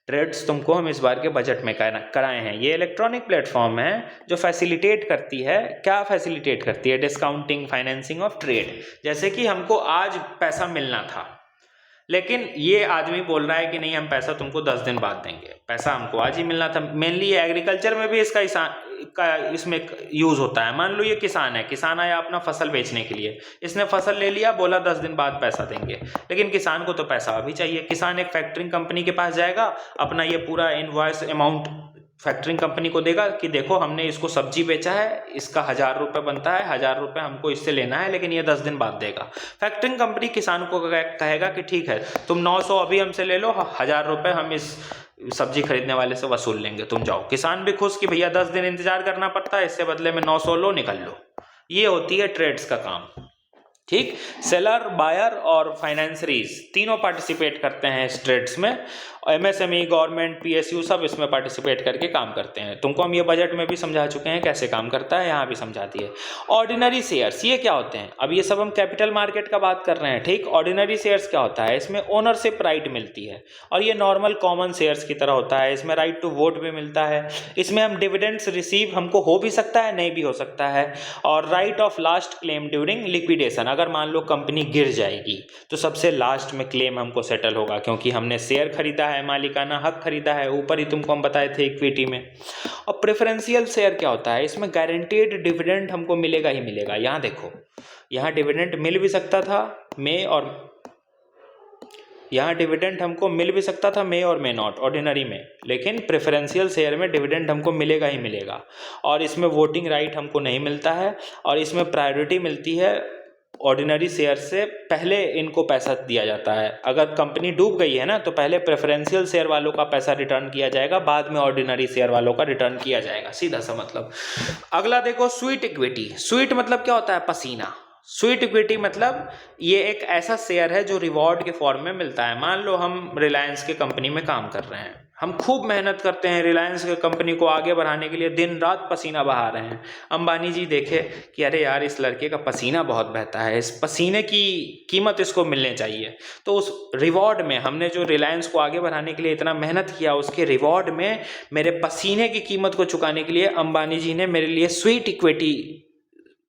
ट्रेड्स तुमको हम इस बार के बजट में कराए हैं। ये इलेक्ट्रॉनिक प्लेटफॉर्म है जो फैसिलिटेट करती है, क्या फैसिलिटेट करती है? Discounting, financing of trade. जैसे कि हमको आज पैसा मिलना था, लेकिन ये आदमी बोल रहा है कि नहीं हम पैसा तुमको 10 दिन बाद देंगे, पैसा हमको आज ही मिलना था। मेनली ये एग्रीकल्चर में भी इसमें यूज़ होता है। मान लो ये किसान है, किसान आया अपना फसल बेचने के लिए, इसने फसल ले लिया, बोला 10 दिन बाद पैसा देंगे, लेकिन किसान को तो पैसा अभी चाहिए। किसान एक फैक्टरिंग कंपनी के पास जाएगा, अपना ये पूरा इनवॉइस अमाउंट फैक्टरिंग कंपनी को देगा कि देखो हमने इसको सब्जी बेचा है, इसका 1000 रुपये बनता है, 1000 रुपये हमको इससे लेना है, लेकिन ये 10 दिन बाद देगा। फैक्टरिंग कंपनी किसान को कहेगा कि ठीक है तुम 900 अभी हमसे ले लो, 1000 रुपये हम इस सब्जी खरीदने वाले से वसूल लेंगे, तुम जाओ। किसान भी खुश कि भैया 10 दिन इंतजार करना पड़ता है, इससे बदले में 900 लो, निकल लो। ये होती है ट्रेड्स का काम, ठीक। सेलर, बायर और फाइनेंसरीज तीनों पार्टिसिपेट करते हैं इस ट्रेड्स में। MSME, गवर्नमेंट, PSU सब इसमें पार्टिसिपेट करके काम करते हैं। तुमको हम ये बजट में भी समझा चुके हैं कैसे काम करता है, यहाँ भी समझा दिए। ऑर्डिनरी शेयर्स ये क्या होते हैं? अब ये सब हम कैपिटल मार्केट का बात कर रहे हैं, ठीक। ऑर्डिनरी शेयर्स क्या होता है? इसमें ओनरशिप राइट मिलती है और ये नॉर्मल कॉमन शेयर्स की तरह होता है। इसमें राइट टू वोट भी मिलता है। इसमें हम डिविडेंड्स रिसीव हमको हो भी सकता है, नहीं भी हो सकता है। और right of last claim during liquidation, अगर मान लो कंपनी गिर जाएगी तो सबसे लास्ट में क्लेम हमको सेटल होगा, क्योंकि हमने शेयर खरीदा है, मालिकाना हक खरीदा है, ऊपर ही तुमको हम बताए थे इक्विटी में। और प्रेफरेंशियल शेयर क्या होता है? इसमें गारंटीड डिविडेंड हमको मिलेगा ही मिलेगा। यहाँ देखो, यहाँ डिविडेंड मिल भी सकता था मे और यहाँ डिविडेंड हमको मिल भी सकता था मे और मे नॉट ऑर्डिनरी में, लेकिन प्रेफरेंशियल शेयर में डिविडेंड हमको मिलेगा ही मिलेगा। और इसमें वोटिंग राइट हमको नहीं मिलता है और इसमें प्रायोरिटी मिलती है। ऑर्डिनरी शेयर से पहले इनको पैसा दिया जाता है। अगर कंपनी डूब गई है ना तो पहले प्रेफरेंशियल शेयर वालों का पैसा रिटर्न किया जाएगा, बाद में ऑर्डिनरी शेयर वालों का रिटर्न किया जाएगा, सीधा सा मतलब। अगला देखो, स्वीट इक्विटी। स्वीट मतलब क्या होता है? पसीना। स्वीट इक्विटी मतलब ये एक ऐसा शेयर है जो रिवॉर्ड के फॉर्म में मिलता है। मान लो हम रिलायंस के कंपनी में काम कर रहे हैं, हम खूब मेहनत करते हैं रिलायंस के कंपनी को आगे बढ़ाने के लिए, दिन रात पसीना बहा रहे हैं। अंबानी जी देखे कि अरे यार इस लड़के का पसीना बहुत बहता है, इस पसीने की कीमत इसको मिलने चाहिए। तो उस रिवॉर्ड में हमने जो रिलायंस को आगे बढ़ाने के लिए इतना मेहनत किया, उसके रिवॉर्ड में मेरे पसीने की कीमत को चुकाने के लिए अंबानी जी ने मेरे लिए स्वीट इक्विटी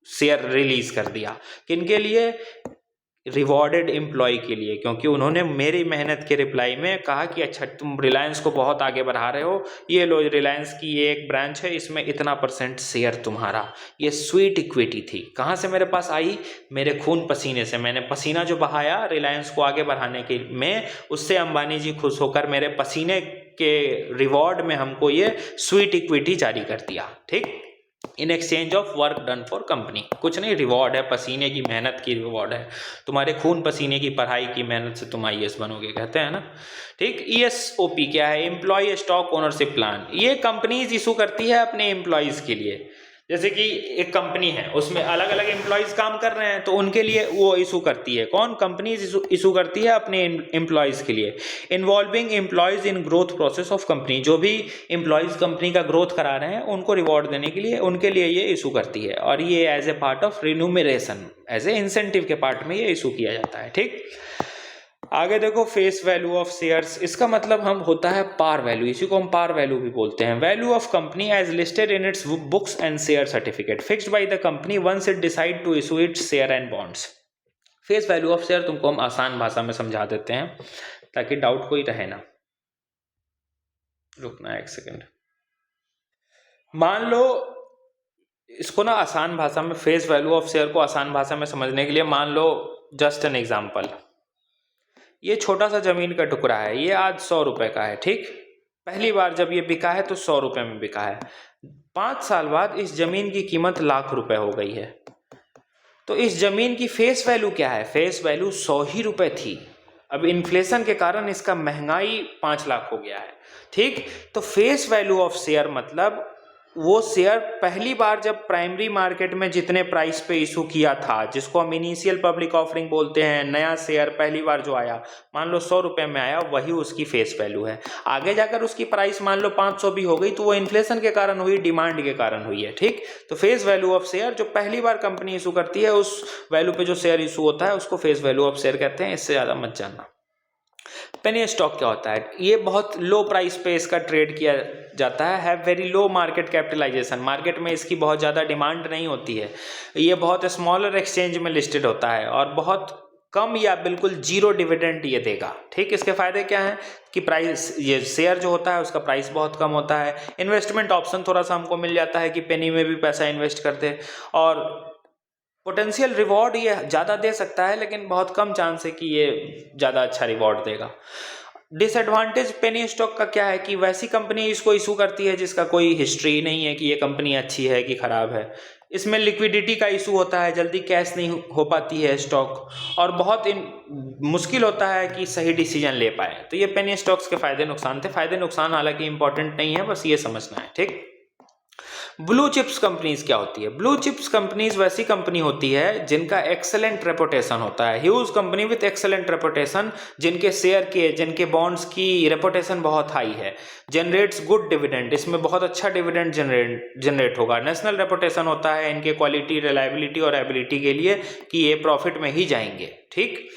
शेयर रिलीज कर दिया। किनके लिए? रिवॉर्डेड एम्प्लॉय के लिए, क्योंकि उन्होंने मेरी मेहनत के रिप्लाई में कहा कि अच्छा तुम रिलायंस को बहुत आगे बढ़ा रहे हो, ये लो रिलायंस की ये एक ब्रांच है, इसमें इतना % शेयर तुम्हारा। ये स्वीट इक्विटी थी। कहाँ से मेरे पास आई? मेरे खून पसीने से। मैंने पसीना जो बहाया रिलायंस को आगे बढ़ाने के में, उससे अंबानी जी खुश होकर मेरे पसीने के रिवॉर्ड में हमको ये स्वीट इक्विटी जारी कर दिया, ठीक। In exchange of work done for company, कुछ नहीं, रिवॉर्ड है, पसीने की मेहनत की रिवॉर्ड है। तुम्हारे खून पसीने की पढ़ाई की मेहनत से तुम IAS बनोगे, कहते हैं ना, ठीक। ESOP क्या है? Employee stock ownership plan. ये कंपनीज इशू करती है अपने एम्प्लॉयज़ के लिए। जैसे कि एक कंपनी है, उसमें अलग अलग एम्प्लॉयज काम कर रहे हैं, तो उनके लिए वो इशू करती है। कौन? कंपनीज इशू करती है अपने एम्प्लॉयज के लिए। Involving employees in growth process of company, जो भी एम्प्लॉयज कंपनी का ग्रोथ करा रहे हैं उनको रिवॉर्ड देने के लिए, उनके लिए ये इशू करती है। और ये as a part of remuneration, as a incentive के पार्ट में ये इशू किया जाता है, ठीक। आगे देखो, फेस वैल्यू ऑफ शेयर्स। इसका मतलब हम होता है पार वैल्यू, इसी को हम पार वैल्यू भी बोलते हैं। Value of company as listed in its books and share certificate fixed by the company once it decide to issue its share and bonds. Face value of share तुमको हम आसान भाषा में समझा देते हैं ताकि डाउट कोई रहे ना। रुकना एक सेकेंड। मान लो इसको ना आसान भाषा में, फेस वैल्यू ऑफ शेयर को आसान भाषा में समझने के लिए मान लो जस्ट एन एग्जाम्पल, ये छोटा सा जमीन का टुकड़ा है, ये आज 100 रुपए का है, ठीक। पहली बार जब ये बिका है तो 100 रुपए में बिका है। 5 साल बाद इस जमीन की कीमत लाख रुपए हो गई है। तो इस जमीन की फेस वैल्यू क्या है? फेस वैल्यू 100 ही रुपए थी। अब इन्फ्लेशन के कारण इसका महंगाई 5 लाख हो गया है, ठीक। तो फेस वैल्यू ऑफ शेयर मतलब वो शेयर पहली बार जब प्राइमरी मार्केट में जितने प्राइस पे इशू किया था, जिसको हम इनिशियल पब्लिक ऑफरिंग बोलते हैं, नया शेयर पहली बार जो आया, मान लो 100 रुपए में आया, वही उसकी फेस वैल्यू है। आगे जाकर उसकी प्राइस मान लो 500 भी हो गई तो वो इन्फ्लेशन के कारण हुई, डिमांड के कारण हुई है, ठीक। तो फेस वैल्यू ऑफ शेयर जो पहली बार कंपनी इशू करती है, उस वैल्यू पे जो शेयर इशू होता है उसको फेस वैल्यू ऑफ शेयर कहते हैं। इससे ज़्यादा मत जानना। पेनी स्टॉक क्या होता है? ये बहुत लो प्राइस पे इसका ट्रेड किया जाता है। Have very low market capitalization, market में इसकी बहुत ज़्यादा डिमांड नहीं होती है। ये बहुत स्मॉलर एक्सचेंज में लिस्टेड होता है और बहुत कम या बिल्कुल जीरो डिविडेंड ये देगा, ठीक। इसके फायदे क्या हैं कि प्राइस, ये शेयर जो होता है उसका प्राइस बहुत कम होता है। इन्वेस्टमेंट ऑप्शन थोड़ा सा हमको मिल जाता है कि पेनी में भी पैसा इन्वेस्ट करते, और पोटेंशियल रिवॉर्ड ये ज़्यादा दे सकता है लेकिन बहुत कम चांस है कि ये ज़्यादा अच्छा रिवॉर्ड देगा। डिसएडवांटेज पेनी स्टॉक का क्या है कि वैसी कंपनी इसको इशू करती है जिसका कोई हिस्ट्री नहीं है कि ये कंपनी अच्छी है कि ख़राब है। इसमें लिक्विडिटी का इशू होता है, जल्दी कैश नहीं हो पाती है स्टॉक, और बहुत मुश्किल होता है कि सही डिसीजन ले पाए। तो ये पेनी स्टॉक्स के फ़ायदे नुकसान थे। फ़ायदे नुकसान हालांकि इंपॉर्टेंट नहीं है, बस ये समझना है, ठीक। ब्लू चिप्स कंपनीज क्या होती है? ब्लू चिप्स कंपनीज वैसी कंपनी होती है जिनका एक्सेलेंट रेपुटेशन होता है, huge company with excellent reputation, जिनके शेयर के, जिनके बॉन्ड्स की रेपुटेशन बहुत हाई है, जनरेट्स गुड डिविडेंड, इसमें बहुत अच्छा डिविडेंड जनरेट होगा, नेशनल रेपुटेशन होता है इनके क्वालिटी, रिलायबिलिटी और एबिलिटी के लिए कि ये प्रॉफिट में ही जाएंगे, ठीक।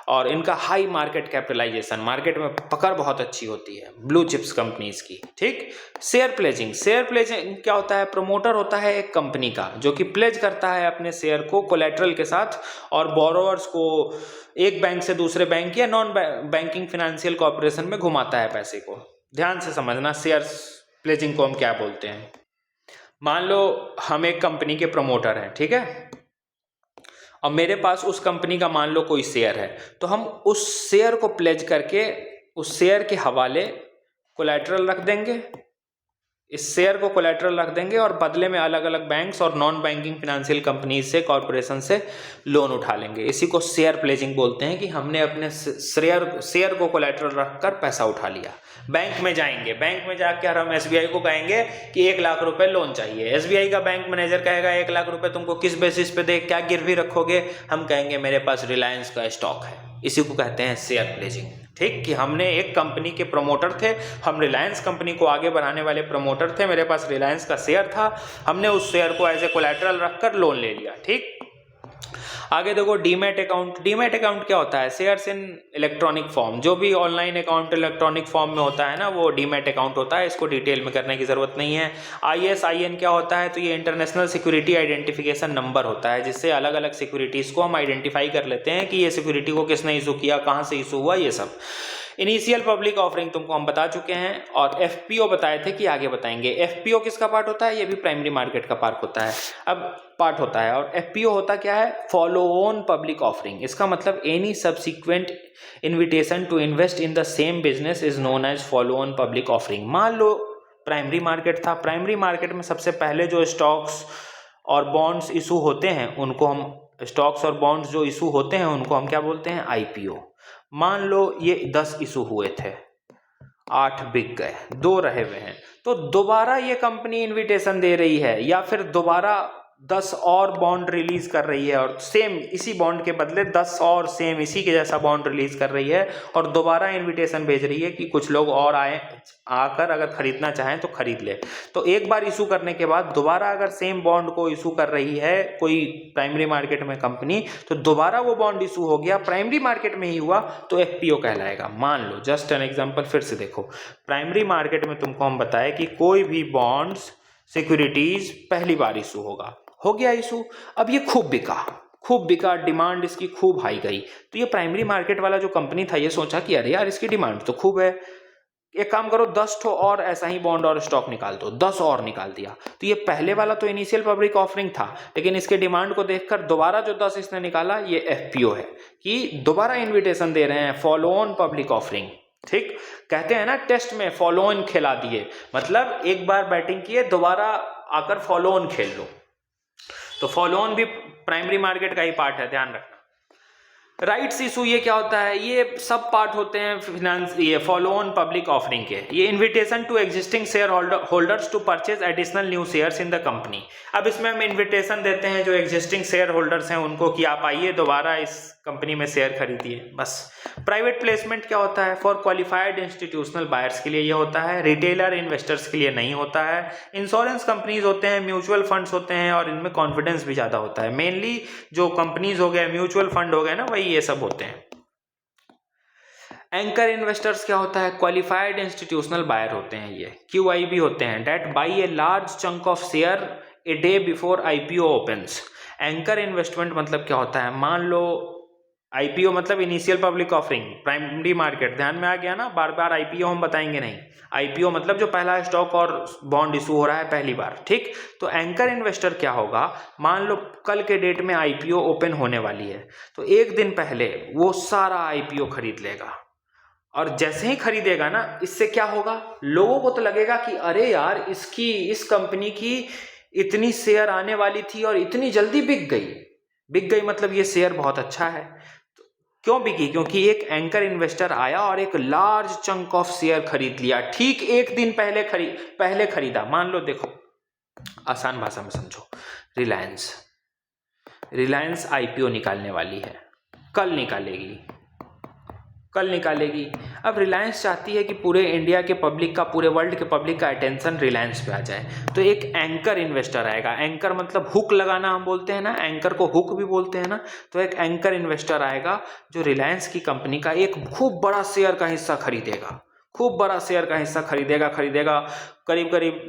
और इनका हाई मार्केट कैपिटलाइजेशन, मार्केट में पकड़ बहुत अच्छी होती है ब्लू चिप्स कंपनीज की, ठीक। शेयर प्लेजिंग, शेयर प्लेजिंग क्या होता है? प्रमोटर होता है एक कंपनी का जो कि प्लेज करता है अपने शेयर को कोलेटरल के साथ और बोरोवर्स को एक बैंक से दूसरे बैंक या नॉन बैंकिंग फाइनेंशियल कॉर्पोरेशन में घुमाता है पैसे को। ध्यान से समझना शेयर प्लेजिंग को हम क्या बोलते हैं। मान लो हम एक कंपनी के प्रमोटर हैं, ठीक है, और मेरे पास उस कंपनी का मान लो कोई शेयर है, तो हम उस शेयर को प्लेज करके उस शेयर के हवाले कोलैटरल रख देंगे, इस शेयर को कोलैटरल रख देंगे और बदले में अलग अलग बैंक्स और नॉन बैंकिंग फाइनेंशियल कंपनी से, कॉरपोरेशन से लोन उठा लेंगे। इसी को शेयर प्लेजिंग बोलते हैं कि हमने अपने शेयर को कोलैटरल रखकर पैसा उठा लिया। बैंक में जाएंगे, बैंक में जाकर हम एसबीआई को कहेंगे कि 1 लाख रुपए लोन चाहिए। एसबीआई का बैंक मैनेजर कहेगा 1 लाख रुपए तुमको किस बेसिस पे दे, क्या गिरवी रखोगे? हम कहेंगे मेरे पास रिलायंस का स्टॉक है। इसी को कहते हैं शेयर प्लेजिंग, ठीक। कि हमने एक कंपनी के प्रमोटर थे, हम रिलायंस कंपनी को आगे बढ़ाने वाले प्रमोटर थे, मेरे पास रिलायंस का शेयर था, हमने उस शेयर को एज ए कोलैटरल रखकर लोन ले लिया, ठीक। आगे देखो डीमैट अकाउंट। डीमैट अकाउंट क्या होता है? शेयर्स इन इलेक्ट्रॉनिक फॉर्म, जो भी ऑनलाइन अकाउंट इलेक्ट्रॉनिक फॉर्म में होता है ना, वो डीमैट अकाउंट होता है। इसको डिटेल में करने की जरूरत नहीं है। ISIN क्या होता है? तो ये इंटरनेशनल सिक्योरिटी आइडेंटिफिकेशन नंबर होता है, जिससे अलग अलग सिक्योरिटीज को हम आइडेंटिफाई कर लेते हैं कि ये सिक्योरिटी को किसने इशू किया, कहाँ से इशू हुआ, ये सब। इनिशियल पब्लिक ऑफरिंग तुमको हम बता चुके हैं, और FPO बताए थे कि आगे बताएंगे। FPO किसका पार्ट होता है? ये भी प्राइमरी मार्केट का पार्ट होता है, अब पार्ट होता है। और FPO होता क्या है? Follow on public offering. इसका मतलब any subsequent invitation to invest in the same business is known as follow on public offering. मान लो प्राइमरी मार्केट था, प्राइमरी मार्केट में सबसे पहले जो स्टॉक्स और बॉन्ड्स इशू होते हैं उनको हम, स्टॉक्स और बॉन्ड्स जो इशू होते हैं उनको हम क्या बोलते हैं? IPO। मान लो ये 10 इशू हुए थे, 8 बिक गए, 2 रहे हुए हैं, तो दोबारा ये कंपनी इनविटेशन दे रही है या फिर दोबारा 10 और बॉन्ड रिलीज कर रही है और सेम इसी बॉन्ड के बदले 10 और सेम इसी के जैसा बॉन्ड रिलीज कर रही है और दोबारा इनविटेशन भेज रही है कि कुछ लोग और आकर अगर खरीदना चाहें तो खरीद ले। तो एक बार इशू करने के बाद दोबारा अगर सेम बॉन्ड को इशू कर रही है कोई प्राइमरी मार्केट में कंपनी, तो दोबारा वो बॉन्ड इशू हो गया, प्राइमरी मार्केट में ही हुआ, तो FPO कहलाएगा। मान लो जस्ट एन एग्जांपल फिर से देखो, प्राइमरी मार्केट में तुमको हम बताए कि कोई भी बॉन्ड्स सिक्योरिटीज पहली बार इशू होगा, हो गया इशू, अब ये खूब बिका, डिमांड इसकी खूब हाई गई, तो ये प्राइमरी मार्केट वाला जो कंपनी था ये सोचा कि अरे यार इसकी डिमांड तो खूब है, एक काम करो 10 ठो और ऐसा ही बॉन्ड और स्टॉक निकाल दो, 10 और निकाल दिया। तो ये पहले वाला तो इनिशियल पब्लिक ऑफरिंग था, लेकिन इसके डिमांड को देखकर दोबारा जो 10 इसने निकाला ये FPO है कि दोबारा इन्विटेशन दे रहे हैं, फॉलो ऑन पब्लिक ऑफरिंग, ठीक। कहते हैं ना टेस्ट में फॉलो ऑन खिला दिए, मतलब एक बार बैटिंग किए दोबारा आकर फॉलो ऑन खेल लो, तो फॉलो ऑन भी प्राइमरी मार्केट का ही पार्ट है, ध्यान रखना। राइट्स इशू ये क्या होता है? ये सब पार्ट होते हैं फिनांस, ये फॉलो ऑन पब्लिक ऑफरिंग के। ये invitation to existing share holders to purchase additional new shares in the company. अब इसमें हम इनविटेशन देते हैं जो एग्जिस्टिंग शेयर होल्डर्स हैं उनको कि आप आइए दोबारा इस कंपनी में शेयर खरीदिए, बस। प्राइवेट प्लेसमेंट क्या होता है? फॉर क्वालिफाइड इंस्टीट्यूशनल बायर्स के लिए ये होता है, रिटेलर इन्वेस्टर्स के लिए नहीं होता है। इंश्योरेंस कंपनीज होते हैं, म्यूचुअल फंड्स होते हैं और इनमें कॉन्फिडेंस भी ज़्यादा होता है। मेनली जो कंपनीज हो गए, म्यूचुअल फंड हो गए ना, वही ये सब होते हैं। एंकर इन्वेस्टर्स क्या होता है? क्वालिफाइड इंस्टीट्यूशनल बायर होते हैं ये, QIB होते हैं, that buy a large chunk of share a day before IPO opens. Anchor investment मतलब क्या होता है? मान लो IPO मतलब initial public offering, primary market, ध्यान में आ गया ना, बार बार IPO हम बताएंगे नहीं। IPO मतलब जो पहला स्टॉक और बॉन्ड इशू हो रहा है पहली बार, ठीक। तो एंकर इन्वेस्टर क्या होगा? मान लो कल के डेट में IPO ओपन होने वाली है, तो एक दिन पहले वो सारा IPO खरीद लेगा, और जैसे ही खरीदेगा ना, इससे क्या होगा? लोगों को तो लगेगा कि अरे यार इस कंपनी की इतनी शेयर आने वाली थी और इतनी जल्दी बिक गई, मतलब ये शेयर बहुत अच्छा है। क्यों बिकी? क्योंकि एक एंकर इन्वेस्टर आया और एक लार्ज चंक ऑफ शेयर खरीद लिया, ठीक एक दिन पहले खरीदा। मान लो देखो आसान भाषा में समझो। रिलायंस आईपीओ निकालने वाली है, कल निकालेगी। अब रिलायंस चाहती है कि पूरे इंडिया के पब्लिक का, पूरे वर्ल्ड के पब्लिक का अटेंशन रिलायंस पे आ जाए, तो एक एंकर इन्वेस्टर आएगा। एंकर मतलब हुक लगाना, हम बोलते हैं ना, एंकर को हुक भी बोलते हैं ना। तो एक एंकर इन्वेस्टर आएगा जो रिलायंस की कंपनी का एक खूब बड़ा शेयर का हिस्सा खरीदेगा, करीब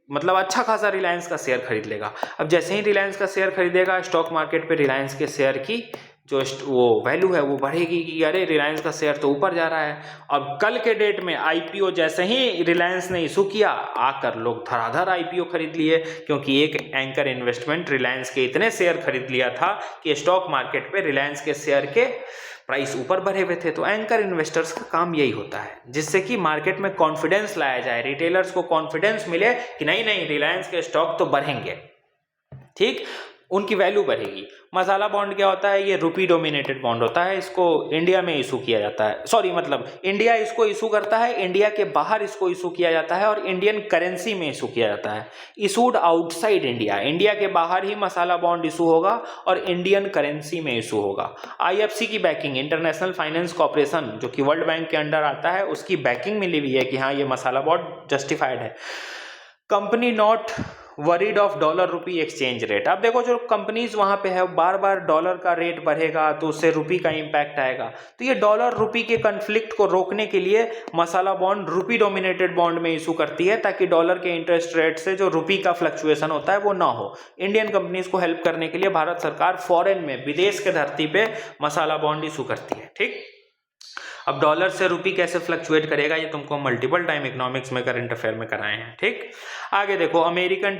मतलब अच्छा खासा रिलायंस का शेयर खरीद लेगा। अब जैसे ही रिलायंस का शेयर खरीदेगा, स्टॉक मार्केट पे रिलायंस के शेयर की जो वो वैल्यू है वो बढ़ेगी कि अरे रिलायंस का शेयर तो ऊपर जा रहा है। अब कल के डेट में आईपीओ जैसे ही रिलायंस ने इशू किया, आकर लोग धड़ाधड़ आईपीओ खरीद लिए, क्योंकि एक एंकर इन्वेस्टमेंट रिलायंस के इतने शेयर खरीद लिया था कि स्टॉक मार्केट पे रिलायंस के शेयर के प्राइस ऊपर बढ़े हुए थे। तो एंकर इन्वेस्टर्स का काम यही होता है, जिससे कि मार्केट में कॉन्फिडेंस लाया जाए, रिटेलर्स को कॉन्फिडेंस मिले कि नहीं रिलायंस के स्टॉक तो बढ़ेंगे, ठीक, उनकी वैल्यू बढ़ेगी। मसाला बॉन्ड क्या होता है? ये रुपी डोमिनेटेड बॉन्ड होता है, इसको इंडिया में इशू किया जाता है, सॉरी मतलब इंडिया इसको इशू करता है, इंडिया के बाहर इसको इशू किया जाता है और इंडियन करेंसी में इशू किया जाता है। इशूड आउटसाइड इंडिया, इंडिया के बाहर ही मसाला बॉन्ड इशू होगा और इंडियन करेंसी में इशू होगा। आईएफसी की बैकिंग, इंटरनेशनल फाइनेंस कॉर्पोरेशन, जो कि वर्ल्ड बैंक के अंडर आता है, उसकी बैकिंग मिली हुई है कि हाँ ये मसाला बॉन्ड जस्टिफाइड है। Company not worried of dollar rupee exchange rate. अब देखो जो कंपनीज वहां पे है, बार बार डॉलर का रेट बढ़ेगा तो उससे रुपी का इंपैक्ट आएगा। तो ये डॉलर रुपी के कन्फ्लिक्ट को रोकने के लिए मसाला बॉन्ड रुपी डोमिनेटेड बॉन्ड में इशू करती है, ताकि डॉलर के इंटरेस्ट रेट से जो रुपी का फ्लक्चुएशन होता है वो ना हो। इंडियन कंपनीज को हेल्प करने के लिए भारत सरकार फॉरेन में, विदेश के धरती पे मसाला बॉन्ड इशू करती है, ठीक। अब डॉलर से रुपी कैसे फ्लक्चुएट करेगा, ये तुमको मल्टीपल टाइम इकोनॉमिक्स में, करंट अफेयर में कराए हैं, ठीक। आगे देखो, अमेरिकन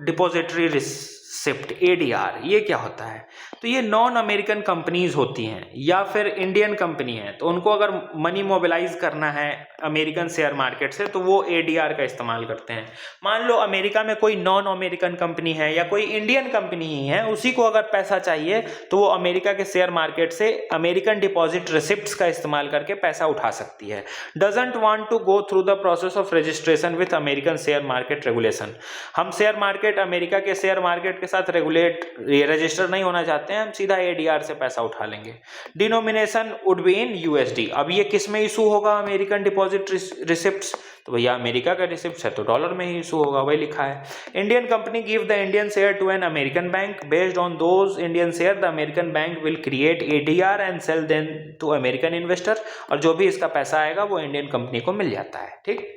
डिपॉजिटरी रिसिप्ट, एडीआर, ये क्या होता है? तो ये नॉन अमेरिकन कंपनीज होती हैं या फिर इंडियन कंपनी है, तो उनको अगर मनी मोबिलाइज करना है अमेरिकन शेयर मार्केट से, तो वो एडीआर का इस्तेमाल करते हैं। मान लो अमेरिका में कोई नॉन अमेरिकन कंपनी है या कोई इंडियन कंपनी ही है, उसी को अगर पैसा चाहिए तो वो अमेरिका के शेयर मार्केट से अमेरिकन डिपॉजिट रिसिप्ट्स का इस्तेमाल करके पैसा उठा सकती है। Doesn't want to go through the process of registration with American share market regulation. हम शेयर मार्केट, अमेरिका के शेयर मार्केट के साथ रजिस्टर नहीं होना चाहते हैं, हम सीधा एडीआर से पैसा उठा लेंगे। Denomination would be in USD. अब ये किस में इशू होगा? अमेरिकन डिपॉजिट रिसिप्ट्स, तो भैया अमेरिका का रिसिप्ट है तो डॉलर में ही इशू होगा, वही लिखा है। Indian company give the Indian share to an American bank, based on those Indian share the American bank will create ADR and sell then to American investor. और जो भी इसका पैसा आएगा वो इंडियन कंपनी को मिल जाता है, ठीक।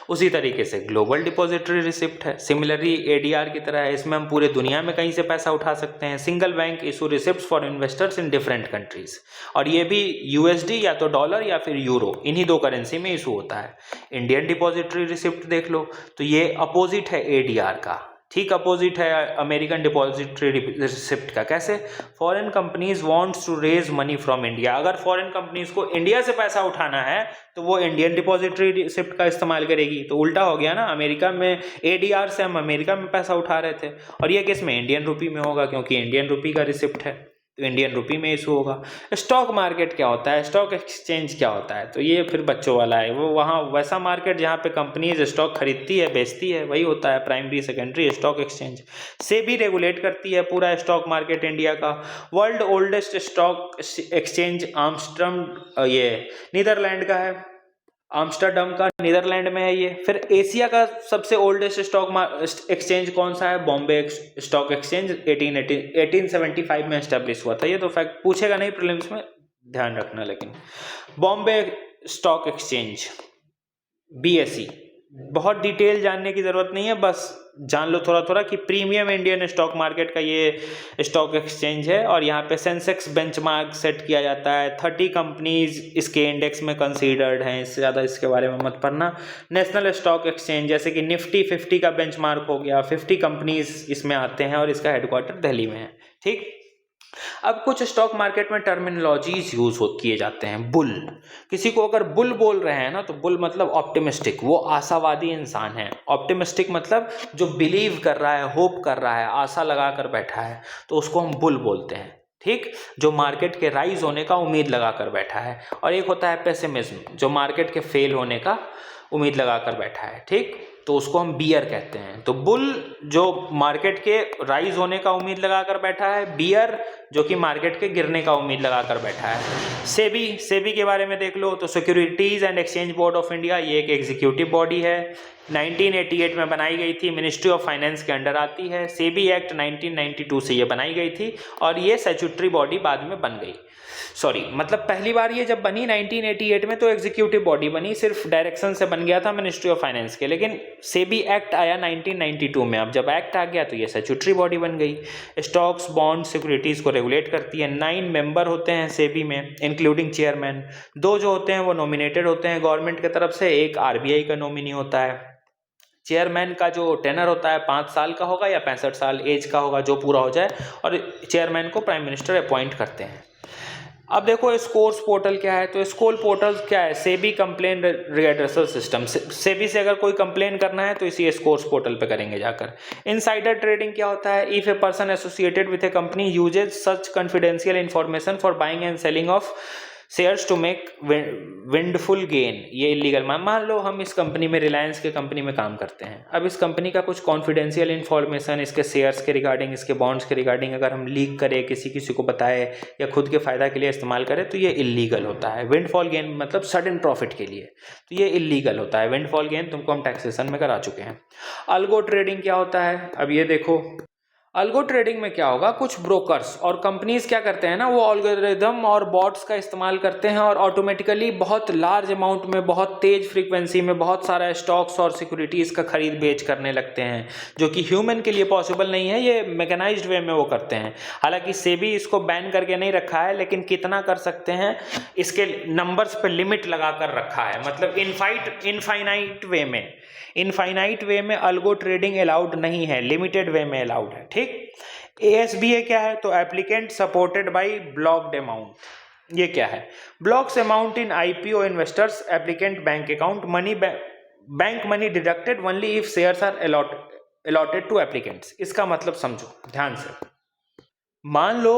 उसी तरीके से ग्लोबल डिपॉजिटरी रिसिप्ट है, सिमिलरली एडीआर की तरह है, इसमें हम पूरे दुनिया में कहीं से पैसा उठा सकते हैं। Single bank issue receipt for investors in different countries, और ये भी यूएसडी या तो डॉलर या फिर यूरो, इन्हीं दो करेंसी में इशू होता है। इंडियन डिपॉजिटरी रिसिप्ट देख लो, तो ये अपोजिट है एडीआर का, ठीक अपोजिट है अमेरिकन डिपॉजिटरी रिसिप्ट का। कैसे? Foreign companies wants to raise money from India. अगर फॉरेन कंपनीज को इंडिया से पैसा उठाना है तो वो इंडियन डिपॉजिटरी रिसिप्ट का इस्तेमाल करेगी। तो उल्टा हो गया ना, अमेरिका में एडीआर से हम अमेरिका में पैसा उठा रहे थे, और ये किस में? इंडियन रुपी में होगा, क्योंकि इंडियन रुपी का रिसिप्ट है तो इंडियन रुपी में इशू होगा। स्टॉक मार्केट क्या होता है? स्टॉक एक्सचेंज क्या होता है? तो ये फिर बच्चों वाला है, वो वहाँ वैसा मार्केट जहाँ पे कंपनीज स्टॉक खरीदती है, बेचती है, वही होता है प्राइमरी सेकेंडरी स्टॉक एक्सचेंज। से भी रेगुलेट करती है पूरा स्टॉक मार्केट इंडिया का। वर्ल्ड ओल्डेस्ट स्टॉक एक्सचेंज आम्स्टरडम, ये नीदरलैंड का है, आम्स्टरडम का नीदरलैंड में है ये। फिर एशिया का सबसे ओल्डेस्ट स्टॉक एक्सचेंज कौन सा है? बॉम्बे स्टॉक एक्सचेंज 1875 में एस्टेब्लिश हुआ था। ये तो फैक्ट पूछेगा नहीं प्रीलिम्स में, ध्यान रखना। लेकिन बॉम्बे स्टॉक एक्सचेंज, बीएसई, बहुत डिटेल जानने की जरूरत नहीं है, बस जान लो थोड़ा थोड़ा कि प्रीमियम इंडियन स्टॉक मार्केट का ये स्टॉक एक्सचेंज है। और यहाँ पे सेंसेक्स बेंचमार्क सेट किया जाता है, 30 कंपनीज इसके इंडेक्स में कंसीडर्ड हैं, इससे ज़्यादा इसके बारे में मत पढ़ना। नेशनल स्टॉक एक्सचेंज, जैसे कि निफ्टी 50 का बेंचमार्क हो गया, 50 कंपनीज इसमें आते हैं और इसका हेडक्वार्टर दिल्ली में है, ठीक। अब कुछ स्टॉक मार्केट में टर्मिनोलॉजीज यूज किए जाते हैं। बुल, किसी को अगर बुल बोल रहे हैं ना, तो बुल मतलब ऑप्टिमिस्टिक, वो आशावादी इंसान है। ऑप्टिमिस्टिक मतलब जो बिलीव कर रहा है, होप कर रहा है, आशा लगा कर बैठा है, तो उसको हम बुल बोलते हैं, ठीक। जो मार्केट के राइज होने का उम्मीद लगा कर बैठा है। और एक होता है पेसिमिज्म, जो मार्केट के फेल होने का उम्मीद लगा कर बैठा है, ठीक, तो उसको हम बियर कहते हैं। तो बुल जो मार्केट के राइज होने का उम्मीद लगा कर बैठा है, बियर जो कि मार्केट के गिरने का उम्मीद लगा कर बैठा है। सेबी के बारे में देख लो तो securities and exchange board of India, ये एक एग्जीक्यूटिव बॉडी है, 1988 में बनाई गई थी, मिनिस्ट्री ऑफ फाइनेंस के अंडर आती है। सेबी एक्ट 1992 से ये बनाई गई थी और ये स्टैट्यूटरी बॉडी बाद में बन गई, सॉरी मतलब पहली बार ये जब बनी 1988 में तो एग्जीक्यूटिव बॉडी बनी, सिर्फ डायरेक्शन से बन गया था मिनिस्ट्री ऑफ फाइनेंस के, लेकिन सेबी एक्ट आया 1992 में। अब जब एक्ट आ गया तो ये स्टैट्यूटरी बॉडी बन गई। स्टॉक्स, बॉन्ड, सिक्योरिटीज़ को रेगुलेट करती है। 9 मेंबर होते हैं सेबी में इंक्लूडिंग चेयरमैन। 2 जो होते हैं वो नॉमिनेटेड होते हैं गवर्नमेंट की तरफ से, एक आरबीआई का नॉमिनी होता है। चेयरमैन का जो टेनर होता है 5 साल का होगा या 65 साल एज का होगा, जो पूरा हो जाए, और चेयरमैन को प्राइम मिनिस्टर अपॉइंट करते हैं। अब देखो स्कोर्स पोर्टल क्या है, तो स्कोर पोर्टल क्या है, SEBI complain redressal system. SEBI से अगर कोई कंप्लेन करना है तो इसी स्कोर्स पोर्टल पे करेंगे जाकर। इनसाइडर ट्रेडिंग क्या होता है, if a person associated with a company uses such confidential information for buying and selling of shares to make windfall gain, ये इलीगल। मान लो हम इस कंपनी में, रिलायंस के कंपनी में काम करते हैं, अब इस कंपनी का कुछ कॉन्फिडेंशियल इन्फॉर्मेशन इसके शेयर्स के रिगार्डिंग, इसके बॉन्ड्स के रिगार्डिंग अगर हम लीक करें, किसी को बताए या खुद के फायदा के लिए इस्तेमाल करें तो ये इलीगल होता है। विंडफॉल गेन मतलब सडन प्रॉफिट के लिए, तो ये इलीगल होता है। विंडफॉल गेन तुमको हम टैक्सेशन में करा चुके हैं। अल्गो ट्रेडिंग क्या होता है, अब ये देखो अल्गो ट्रेडिंग में क्या होगा, कुछ ब्रोकर्स और कंपनीज क्या करते हैं ना, वो एल्गोरिदम और बॉट्स का इस्तेमाल करते हैं और ऑटोमेटिकली बहुत लार्ज अमाउंट में, बहुत तेज फ्रीक्वेंसी में बहुत सारा स्टॉक्स और सिक्योरिटीज़ का खरीद बेच करने लगते हैं, जो कि ह्यूमन के लिए पॉसिबल नहीं है। ये मैकेनाइज्ड वे में वो करते हैं। हालांकि सेबी इसको बैन करके नहीं रखा है, लेकिन कितना कर सकते हैं इसके नंबर्स पे लिमिट लगा कर रखा है, मतलब इनफाइनाइट वे में अल्गो ट्रेडिंग अलाउड नहीं है, लिमिटेड वे में अलाउड है, ठीक। ASBA क्या है, तो applicant supported by blocked amount. ये क्या है, blocks amount in IPO investors applicant bank account money, bank money deducted only if shares are allotted to applicants. इसका मतलब समझो ध्यान से, मान लो,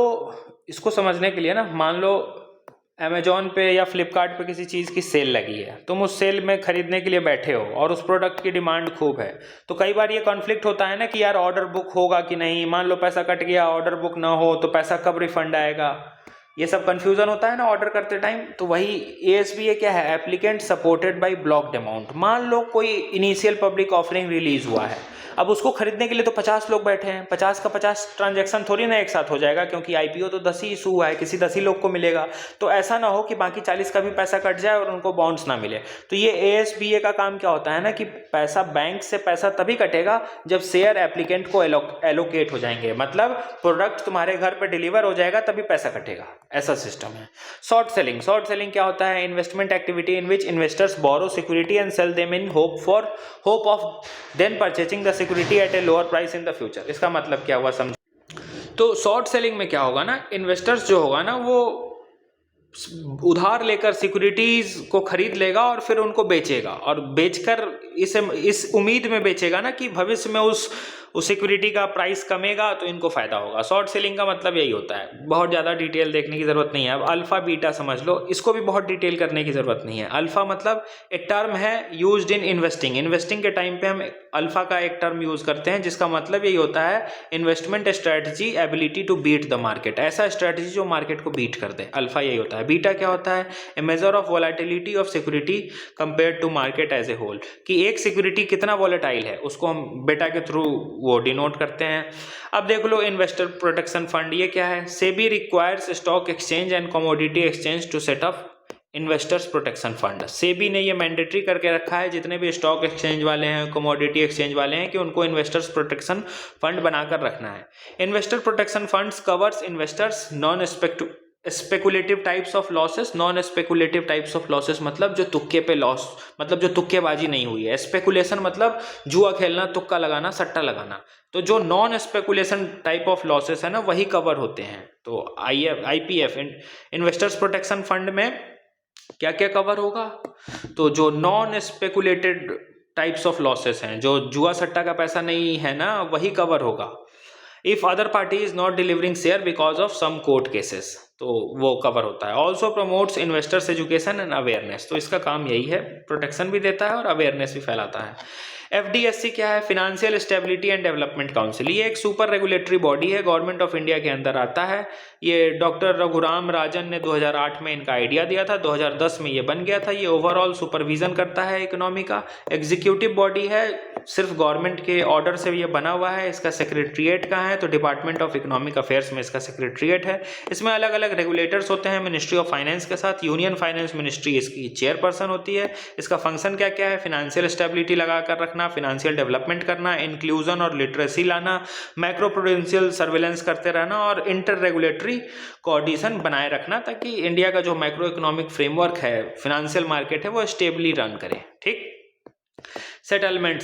इसको समझने के लिए ना, मान लो अमेजोन पे या फ्लिपकार्ट पे किसी चीज़ की सेल लगी है, तुम उस सेल में खरीदने के लिए बैठे हो और उस प्रोडक्ट की डिमांड खूब है, तो कई बार ये कॉन्फ्लिक्ट होता है ना कि यार ऑर्डर बुक होगा कि नहीं, मान लो पैसा कट गया, ऑर्डर बुक ना हो तो पैसा कब रिफंड आएगा, ये सब कंफ्यूजन होता है ना ऑर्डर करते टाइम। तो वही ASBA क्या है, applicant supported by blocked amount. मान लो कोई इनिशियल पब्लिक ऑफरिंग रिलीज हुआ है, अब उसको खरीदने के लिए तो 50 लोग बैठे हैं, 50 का 50 ट्रांजैक्शन थोड़ी ना एक साथ हो जाएगा, क्योंकि IPO तो 10 ही इशू हुआ है, किसी 10 ही लोग को मिलेगा, तो ऐसा ना हो कि बाकी 40 का भी पैसा कट जाए और उनको बॉन्ड्स ना मिले। तो ये ASBA का काम क्या होता है ना कि पैसा, बैंक से पैसा तभी कटेगा जब शेयर एप्लीकेंट को एलोकेट हो जाएंगे, मतलब प्रोडक्ट तुम्हारे घर पर डिलीवर हो जाएगा तभी पैसा कटेगा, ऐसा सिस्टम है। शॉर्ट सेलिंग क्या होता है, investment activity in which investors borrow security and sell them in hope of then purchasing the security at a lower price in the future. इसका मतलब क्या हुआ समझो, तो शॉर्ट सेलिंग में क्या होगा ना, इन्वेस्टर्स जो होगा ना वो उधार लेकर सिक्योरिटीज को खरीद लेगा और फिर उनको बेचेगा, और बेचकर इस उम्मीद में बेचेगा ना कि भविष्य में उस सिक्योरिटी का प्राइस कमेगा तो इनको फायदा होगा। शॉर्ट सेलिंग का मतलब यही होता है, बहुत ज़्यादा डिटेल देखने की ज़रूरत नहीं है। अब अल्फा बीटा समझ लो, इसको भी बहुत डिटेल करने की ज़रूरत नहीं है। अल्फा मतलब एक टर्म है यूज्ड इन इन्वेस्टिंग के टाइम पे हम अल्फा का एक टर्म यूज़ करते हैं जिसका मतलब यही होता है investment strategy ability to beat the market, ऐसा स्ट्रैटेजी जो मार्केट को बीट कर दे, अल्फा यही होता है। बीटा क्या होता है, a measure of volatility of security compare to market as a whole, कि एक सिक्योरिटी कितना वोलेटाइल है उसको हम बेटा के थ्रू वो डिनोट करते हैं। अब देख लो इन्वेस्टर प्रोटेक्शन फंड, ये क्या है, SEBI requires stock exchange and commodity exchange to set up investors protection fund. SEBI ने ये मैंडेटरी करके रखा है जितने भी स्टॉक एक्सचेंज वाले हैं, कमोडिटी एक्सचेंज वाले हैं, कि उनको इन्वेस्टर्स प्रोटेक्शन फंड बनाकर रखना है। Investor protection funds covers investors non speculative types of losses. Non speculative types of losses मतलब जो तुक्के पे लॉस, मतलब जो तुक्केबाजी नहीं हुई है। स्पेकुलेशन मतलब जुआ खेलना, तुक्का लगाना, सट्टा लगाना। तो जो non speculation type of losses है ना वही कवर होते हैं। तो IPF इन्वेस्टर्स प्रोटेक्शन फंड में क्या क्या कवर होगा, तो जो non speculated types of losses हैं, जो जुआ सट्टा का पैसा नहीं है ना, वही कवर होगा। If other party is not delivering share because of some court cases, तो वो कवर होता है। Also promotes investors education and awareness, तो इसका काम यही है, प्रोटेक्शन भी देता है और अवेयरनेस भी फैलाता है। FDSC क्या है? Financial stability and development council. ये एक सुपर रेगुलेटरी बॉडी है, गवर्नमेंट ऑफ इंडिया के अंदर आता है। ये डॉक्टर रघुराम राजन ने 2008 में इनका आइडिया दिया था, 2010 में ये बन गया था। ये ओवरऑल सुपरविजन करता है इकोनॉमी का। एग्जीक्यूटिव बॉडी है, सिर्फ गवर्नमेंट के ऑर्डर से ये बना हुआ है। इसका सेक्रेटरीट कहाँ है? तो डिपार्टमेंट ऑफ इकोनॉमिक अफेयर्स में इसका सेक्रेटरीट है। इसमें अलग अलग रेगुलेटर्स होते हैं मिनिस्ट्री ऑफ फाइनेंस के साथ। यूनियन फाइनेंस मिनिस्ट्री इसकी चेयरपर्सन होती है। इसका फंक्शन क्या क्या है? फिनेंशियल स्टेबिलिटी लगा कर रखना, फिनेंशियल डेवलपमेंट करना, इंक्लूजन और लिटरेसी लाना, मैक्रो प्रूडेंशियल सर्विलेंस करते रहना और इंटर रेगुलेटरी कोऑर्डिनेशन बनाए रखना, ताकि इंडिया का जो मैक्रो इकोनॉमिक फ्रेमवर्क है, फिनेंशियल मार्केट है, वो स्टेबली रन करे। ठीक। सेटलमेंट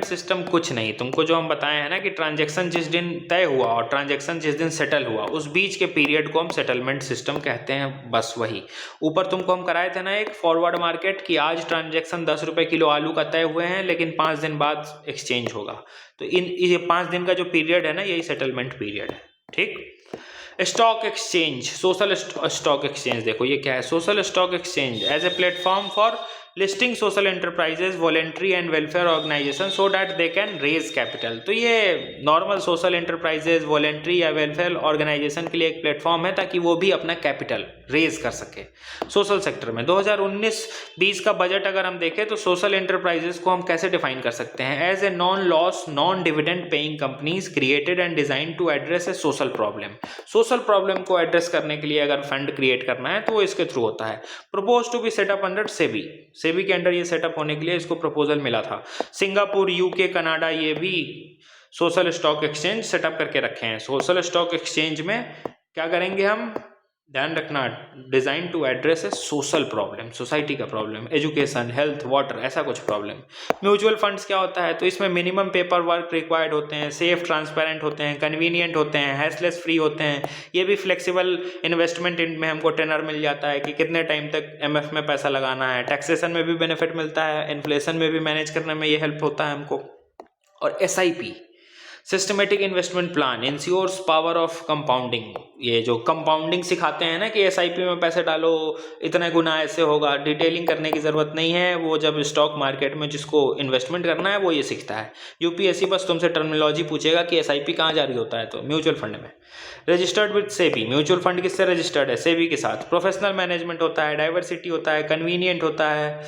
सिस्टम कुछ नहीं, तुमको जो हम बताए हैं ना कि ट्रांजैक्शन जिस दिन तय हुआ और ट्रांजैक्शन जिस दिन सेटल हुआ, उस बीच के पीरियड को हम सेटलमेंट सिस्टम कहते हैं, बस वही। ऊपर तुमको हम कराए थे ना एक फॉरवर्ड मार्केट की, आज ट्रांजैक्शन 10 रुपये किलो आलू का तय हुए हैं, लेकिन 5 दिन बाद एक्सचेंज होगा। तो ये 5 दिन का जो पीरियड है ना, यही सेटलमेंट पीरियड है। ठीक। Stock exchange, social stock exchange, देखो ये क्या है? Social stock exchange as a platform for listing social enterprises, voluntary and welfare organisation so that they can raise capital. तो ये नॉर्मल सोशल एंटरप्राइजेज, वॉलेंट्री या welfare organisation के लिए एक प्लेटफॉर्म है, ताकि वो भी अपना कैपिटल रेज कर सके सोशल सेक्टर में। 2019-20 का बजट अगर हम देखें तो सोशल एंटरप्राइजेज को हम कैसे डिफाइन कर सकते हैं? As a non loss non dividend paying companies created and design to address a social problem. Social problem को एड्रेस करने के लिए अगर फंड क्रिएट करना है तो वो इसके थ्रू होता है। Propose to be setup under SEBI, SEBI के अंडर ये सेटअप होने के लिए इसको प्रपोजल मिला था। सिंगापुर, यूके, कनाडा, ये भी सोशल स्टॉक एक्सचेंज सेटअप करके रखे हैं। सोशल स्टॉक एक्सचेंज में क्या करेंगे हम? ध्यान रखना, design to address a social problem, society का प्रॉब्लम, एजुकेशन, हेल्थ, वाटर, ऐसा कुछ प्रॉब्लम। म्यूचुअल फंड्स क्या होता है? तो इसमें मिनिमम पेपर वर्क रिक्वायर्ड होते हैं, सेफ ट्रांसपेरेंट होते हैं, कन्वीनियंट होते हैं, हैसलेस फ्री होते हैं। ये भी फ्लेक्सिबल इन्वेस्टमेंट में हमको टेनर मिल जाता है कि कितने टाइम तक MF में पैसा लगाना है। टैक्सेशन में भी बेनिफिट मिलता है, इन्फ्लेशन में भी मैनेज करने में ये हेल्प होता है हमको। और SIP, systematic investment plan, insures power of compounding. ये जो कंपाउंडिंग सिखाते हैं ना कि SIP में पैसे डालो, इतने गुना ऐसे होगा, डिटेलिंग करने की ज़रूरत नहीं है। वो जब स्टॉक मार्केट में जिसको इन्वेस्टमेंट करना है वो ये सीखता है। UPSC बस तुमसे टर्मिनोलॉजी पूछेगा कि SIP कहाँ जारी होता है, तो म्यूचुअल फंड में। Registered with SEBI, mutual fund किससे रजिस्टर्ड है? सेबी के साथ। प्रोफेशनल मैनेजमेंट होता है, डाइवर्सिटी होता है, कन्वीनियंट होता है,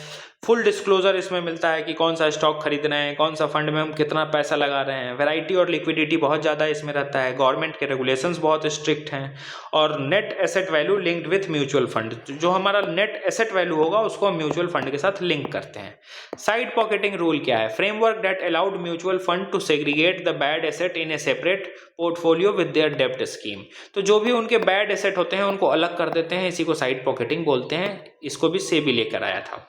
फुल डिस्क्लोजर इसमें मिलता है कि कौन सा स्टॉक खरीद रहे हैं, कौन सा फंड में हम कितना पैसा लगा रहे हैं। वैरायटी और लिक्विडिटी बहुत ज़्यादा इसमें रहता है। गवर्नमेंट के रेगुलेशंस बहुत स्ट्रिक्ट हैं। और net asset value linked with mutual fund, जो हमारा नेट एसेट वैल्यू होगा उसको हम म्यूचुअल फंड के साथ लिंक करते हैं। साइड पॉकेटिंग रूल क्या है? Framework that allowed mutual fund to segregate the bad asset in a separate portfolio with their डेब्ट स्कीम। तो जो भी उनके बैड एसेट होते हैं उनको अलग कर देते हैं, इसी को साइड पॉकेटिंग बोलते हैं। इसको भी सेबी लेकर आया था।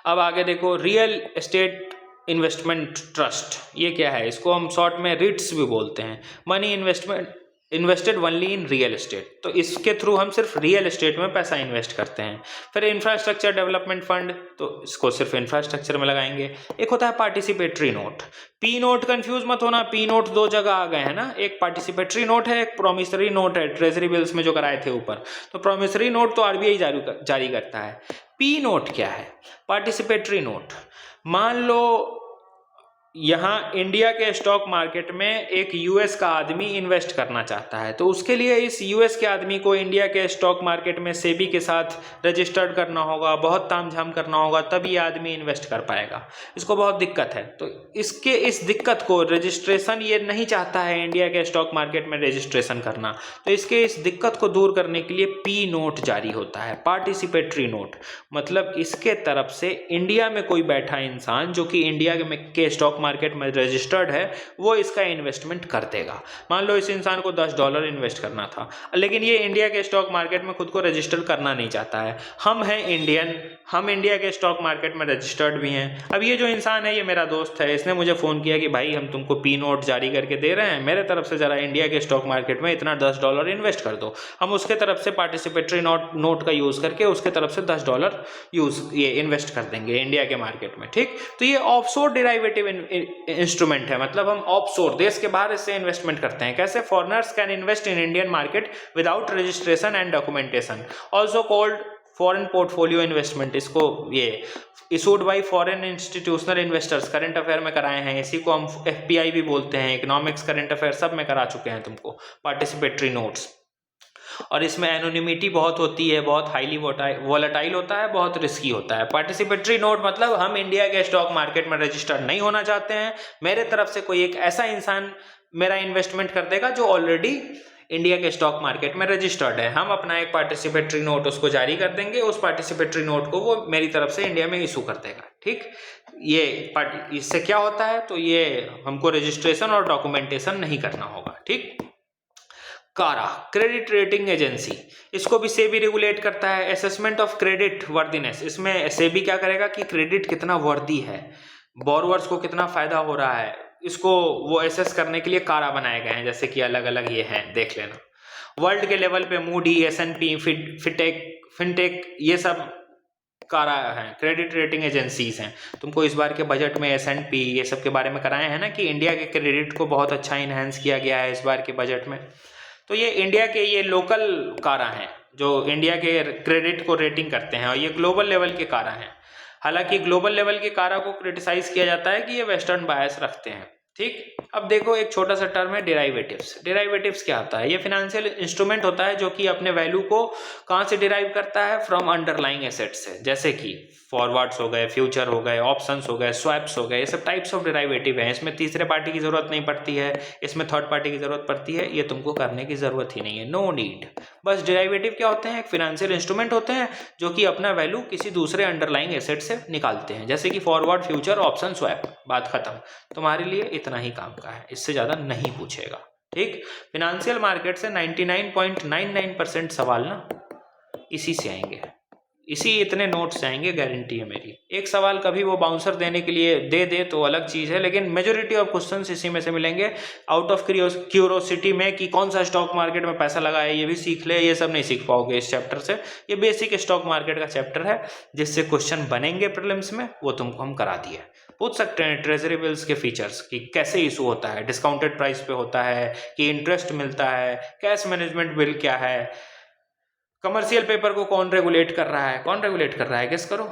अब आगे देखो, रियल एस्टेट इन्वेस्टमेंट ट्रस्ट, ये क्या है? इसको हम शॉर्ट में रिट्स भी बोलते हैं। Money invested only in real estate, तो इसके थ्रू हम सिर्फ रियल एस्टेट में पैसा इन्वेस्ट करते हैं। फिर इंफ्रास्ट्रक्चर डेवलपमेंट फंड, तो इसको सिर्फ इंफ्रास्ट्रक्चर में लगाएंगे। एक होता है participatory note. P note confuse मत होना, P नोट 2 जगह आ गए हैं ना, एक पार्टिसिपेटरी नोट है, एक प्रोमिसरी नोट है, ट्रेजरी बिल्स में जो कराए थे ऊपर। तो प्रोमिसरी नोट तो RBI जारी करता है। P नोट क्या है? Participatory note. मान लो यहाँ इंडिया के स्टॉक मार्केट में एक US का आदमी इन्वेस्ट करना चाहता है, तो उसके लिए इस US के आदमी को इंडिया के स्टॉक मार्केट में सेबी के साथ रजिस्टर्ड करना होगा, बहुत तामझाम करना होगा, तब ये आदमी इन्वेस्ट कर पाएगा। इसको बहुत दिक्कत है, तो इस दिक्कत को रजिस्ट्रेशन ये नहीं चाहता है इंडिया के स्टॉक मार्केट में रजिस्ट्रेशन करना, तो इसके इस दिक्कत को दूर करने के लिए P नोट जारी होता है, पार्टिसिपेटरी नोट। मतलब इसके तरफ से इंडिया में कोई बैठा इंसान जो कि इंडिया के स्टॉक मार्केट में रजिस्टर्ड है, वो इसका इन्वेस्टमेंट कर देगा। मान लो इस इंसान को $10 इन्वेस्ट करना था, लेकिन ये इंडिया के स्टॉक मार्केट में खुद को रजिस्टर करना नहीं चाहता है। हम हैं इंडियन, हम इंडिया के स्टॉक मार्केट में रजिस्टर्ड भी हैं। अब ये जो इंसान है ये मेरा दोस्त है, इसने मुझे फ़ोन किया कि भाई हम तुमको P नोट जारी करके दे रहे हैं, मेरे तरफ से ज़रा इंडिया के स्टॉक मार्केट में इतना $10 इन्वेस्ट कर दो। हम उसके तरफ से पार्टिसिपेटरी नोट का यूज़ करके उसके तरफ से $10 ये इन्वेस्ट कर देंगे इंडिया के मार्केट में। ठीक, तो ये ऑफशोर डेरिवेटिव इंस्ट्रूमेंट है, मतलब हम ऑफशोर देश के बाहर इससे इन्वेस्टमेंट करते हैं। कैसे? Foreigners can invest in Indian market without registration and documentation, also called foreign portfolio investment. इसको ये issued by foreign institutional investors, current affair में कराए हैं। इसी को हम FPI भी बोलते हैं, इकोनॉमिक्स करंट अफेयर सब में करा चुके हैं तुमको, पार्टिसिपेटरी नोट्स। और इसमें एनोनिमिटी बहुत होती है, बहुत हाईली वोलेटाइल होता है, बहुत रिस्की होता है। पार्टिसिपेटरी नोट मतलब हम इंडिया के स्टॉक मार्केट में रजिस्टर्ड नहीं होना चाहते हैं, मेरे तरफ से कोई एक ऐसा इंसान मेरा इन्वेस्टमेंट कर देगा जो ऑलरेडी इंडिया के स्टॉक मार्केट में रजिस्टर्ड है। हम अपना एक पार्टिसिपेटरी नोट उसको जारी कर देंगे, उस पार्टिसिपेटरी नोट को वो मेरी तरफ से इंडिया में इशू कर देगा। ठीक, ये इससे क्या होता है, तो ये हमको रजिस्ट्रेशन और डॉक्यूमेंटेशन नहीं करना होगा। ठीक। कारा, क्रेडिट रेटिंग एजेंसी, इसको भी सेबी रेगुलेट करता है। असेसमेंट ऑफ क्रेडिट वर्दीनेस, इसमें सेबी क्या करेगा कि क्रेडिट कितना वर्दी है, बोरोवर्स को कितना फायदा हो रहा है, इसको वो एसेस करने के लिए कारा बनाए गए हैं, जैसे कि अलग अलग ये हैं, देख लेना। वर्ल्ड के लेवल पे मूडी, S&P, फिनटेक, ये सब कारा हैं, क्रेडिट रेटिंग एजेंसीज हैं। तुमको इस बार के बजट में S&P ये सब के बारे में कराए हैं ना कि इंडिया के क्रेडिट को बहुत अच्छा इन्हेंस किया गया है इस बार के बजट में। तो ये इंडिया के ये लोकल कारा हैं जो इंडिया के क्रेडिट को रेटिंग करते हैं, और ये ग्लोबल लेवल के कारा हैं। हालांकि ग्लोबल लेवल के कारा को क्रिटिसाइज किया जाता है कि ये वेस्टर्न बायस रखते हैं। ठीक। अब देखो एक छोटा सा टर्म है डेराइवेटिव्स। डेराइवेटिव्स क्या होता है? ये फाइनेंशियल इंस्ट्रूमेंट होता है जो कि अपने वैल्यू को कहाँ से डिराइव करता है? फ्रॉम अंडरलाइंग एसेट्स से, जैसे कि फॉरवर्ड्स हो गए, फ्यूचर हो गए, ऑप्शंस हो गए, स्वैप्स हो गए, ये सब टाइप्स ऑफ डेराइवेटिव हैं। इसमें तीसरे पार्टी की जरूरत नहीं पड़ती है, इसमें थर्ड पार्टी की जरूरत पड़ती है, ये तुमको करने की जरूरत ही नहीं है, नो नीड। बस डेराइवेटिव क्या होते हैं? एक फाइनेंशियल इंस्ट्रूमेंट होते हैं जो कि अपना वैल्यू किसी दूसरे अंडरलाइंग एसेट से निकालते हैं, जैसे कि फॉरवर्ड, फ्यूचर, ऑप्शन, स्वैप। बात खत्म। तुम्हारे लिए इतना ही काम का है, इससे ज्यादा नहीं पूछेगा। ठीक। फाइनेंशियल मार्केट से 99.99% सवाल ना इसी से आएंगे, इसी इतने नोट्स से आएंगे, गारंटी है मेरी। एक सवाल कभी वो बाउंसर देने के लिए दे तो अलग चीज़ है, लेकिन मेजोरिटी ऑफ क्वेश्चंस इसी में से मिलेंगे। आउट ऑफ क्यूरोसिटी में कि कौन सा स्टॉक मार्केट में पैसा लगा है ये भी सीख ले, ये सब नहीं सीख पाओगे इस चैप्टर से। ये बेसिक स्टॉक मार्केट का चैप्टर है जिससे क्वेश्चन बनेंगे प्रीलिम्स में, वो तुमको हम करा दिए। पूछ सकते हैं ट्रेजरी बिल्स के फीचर्स कि कैसे इशू होता है, डिस्काउंटेड प्राइस पे होता है कि इंटरेस्ट मिलता है, कैश मैनेजमेंट बिल क्या है, कमर्शियल पेपर को कौन रेगुलेट कर रहा है, कौन रेगुलेट कर रहा है, गेस करो।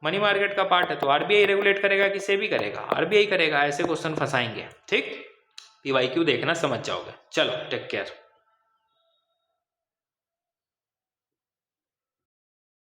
मनी मार्केट का पार्ट है तो RBI रेगुलेट करेगा कि सेबी करेगा? RBI करेगा। ऐसे क्वेश्चन फंसाएंगे। ठीक। PYQ देखना, समझ जाओगे। चलो, टेक केयर।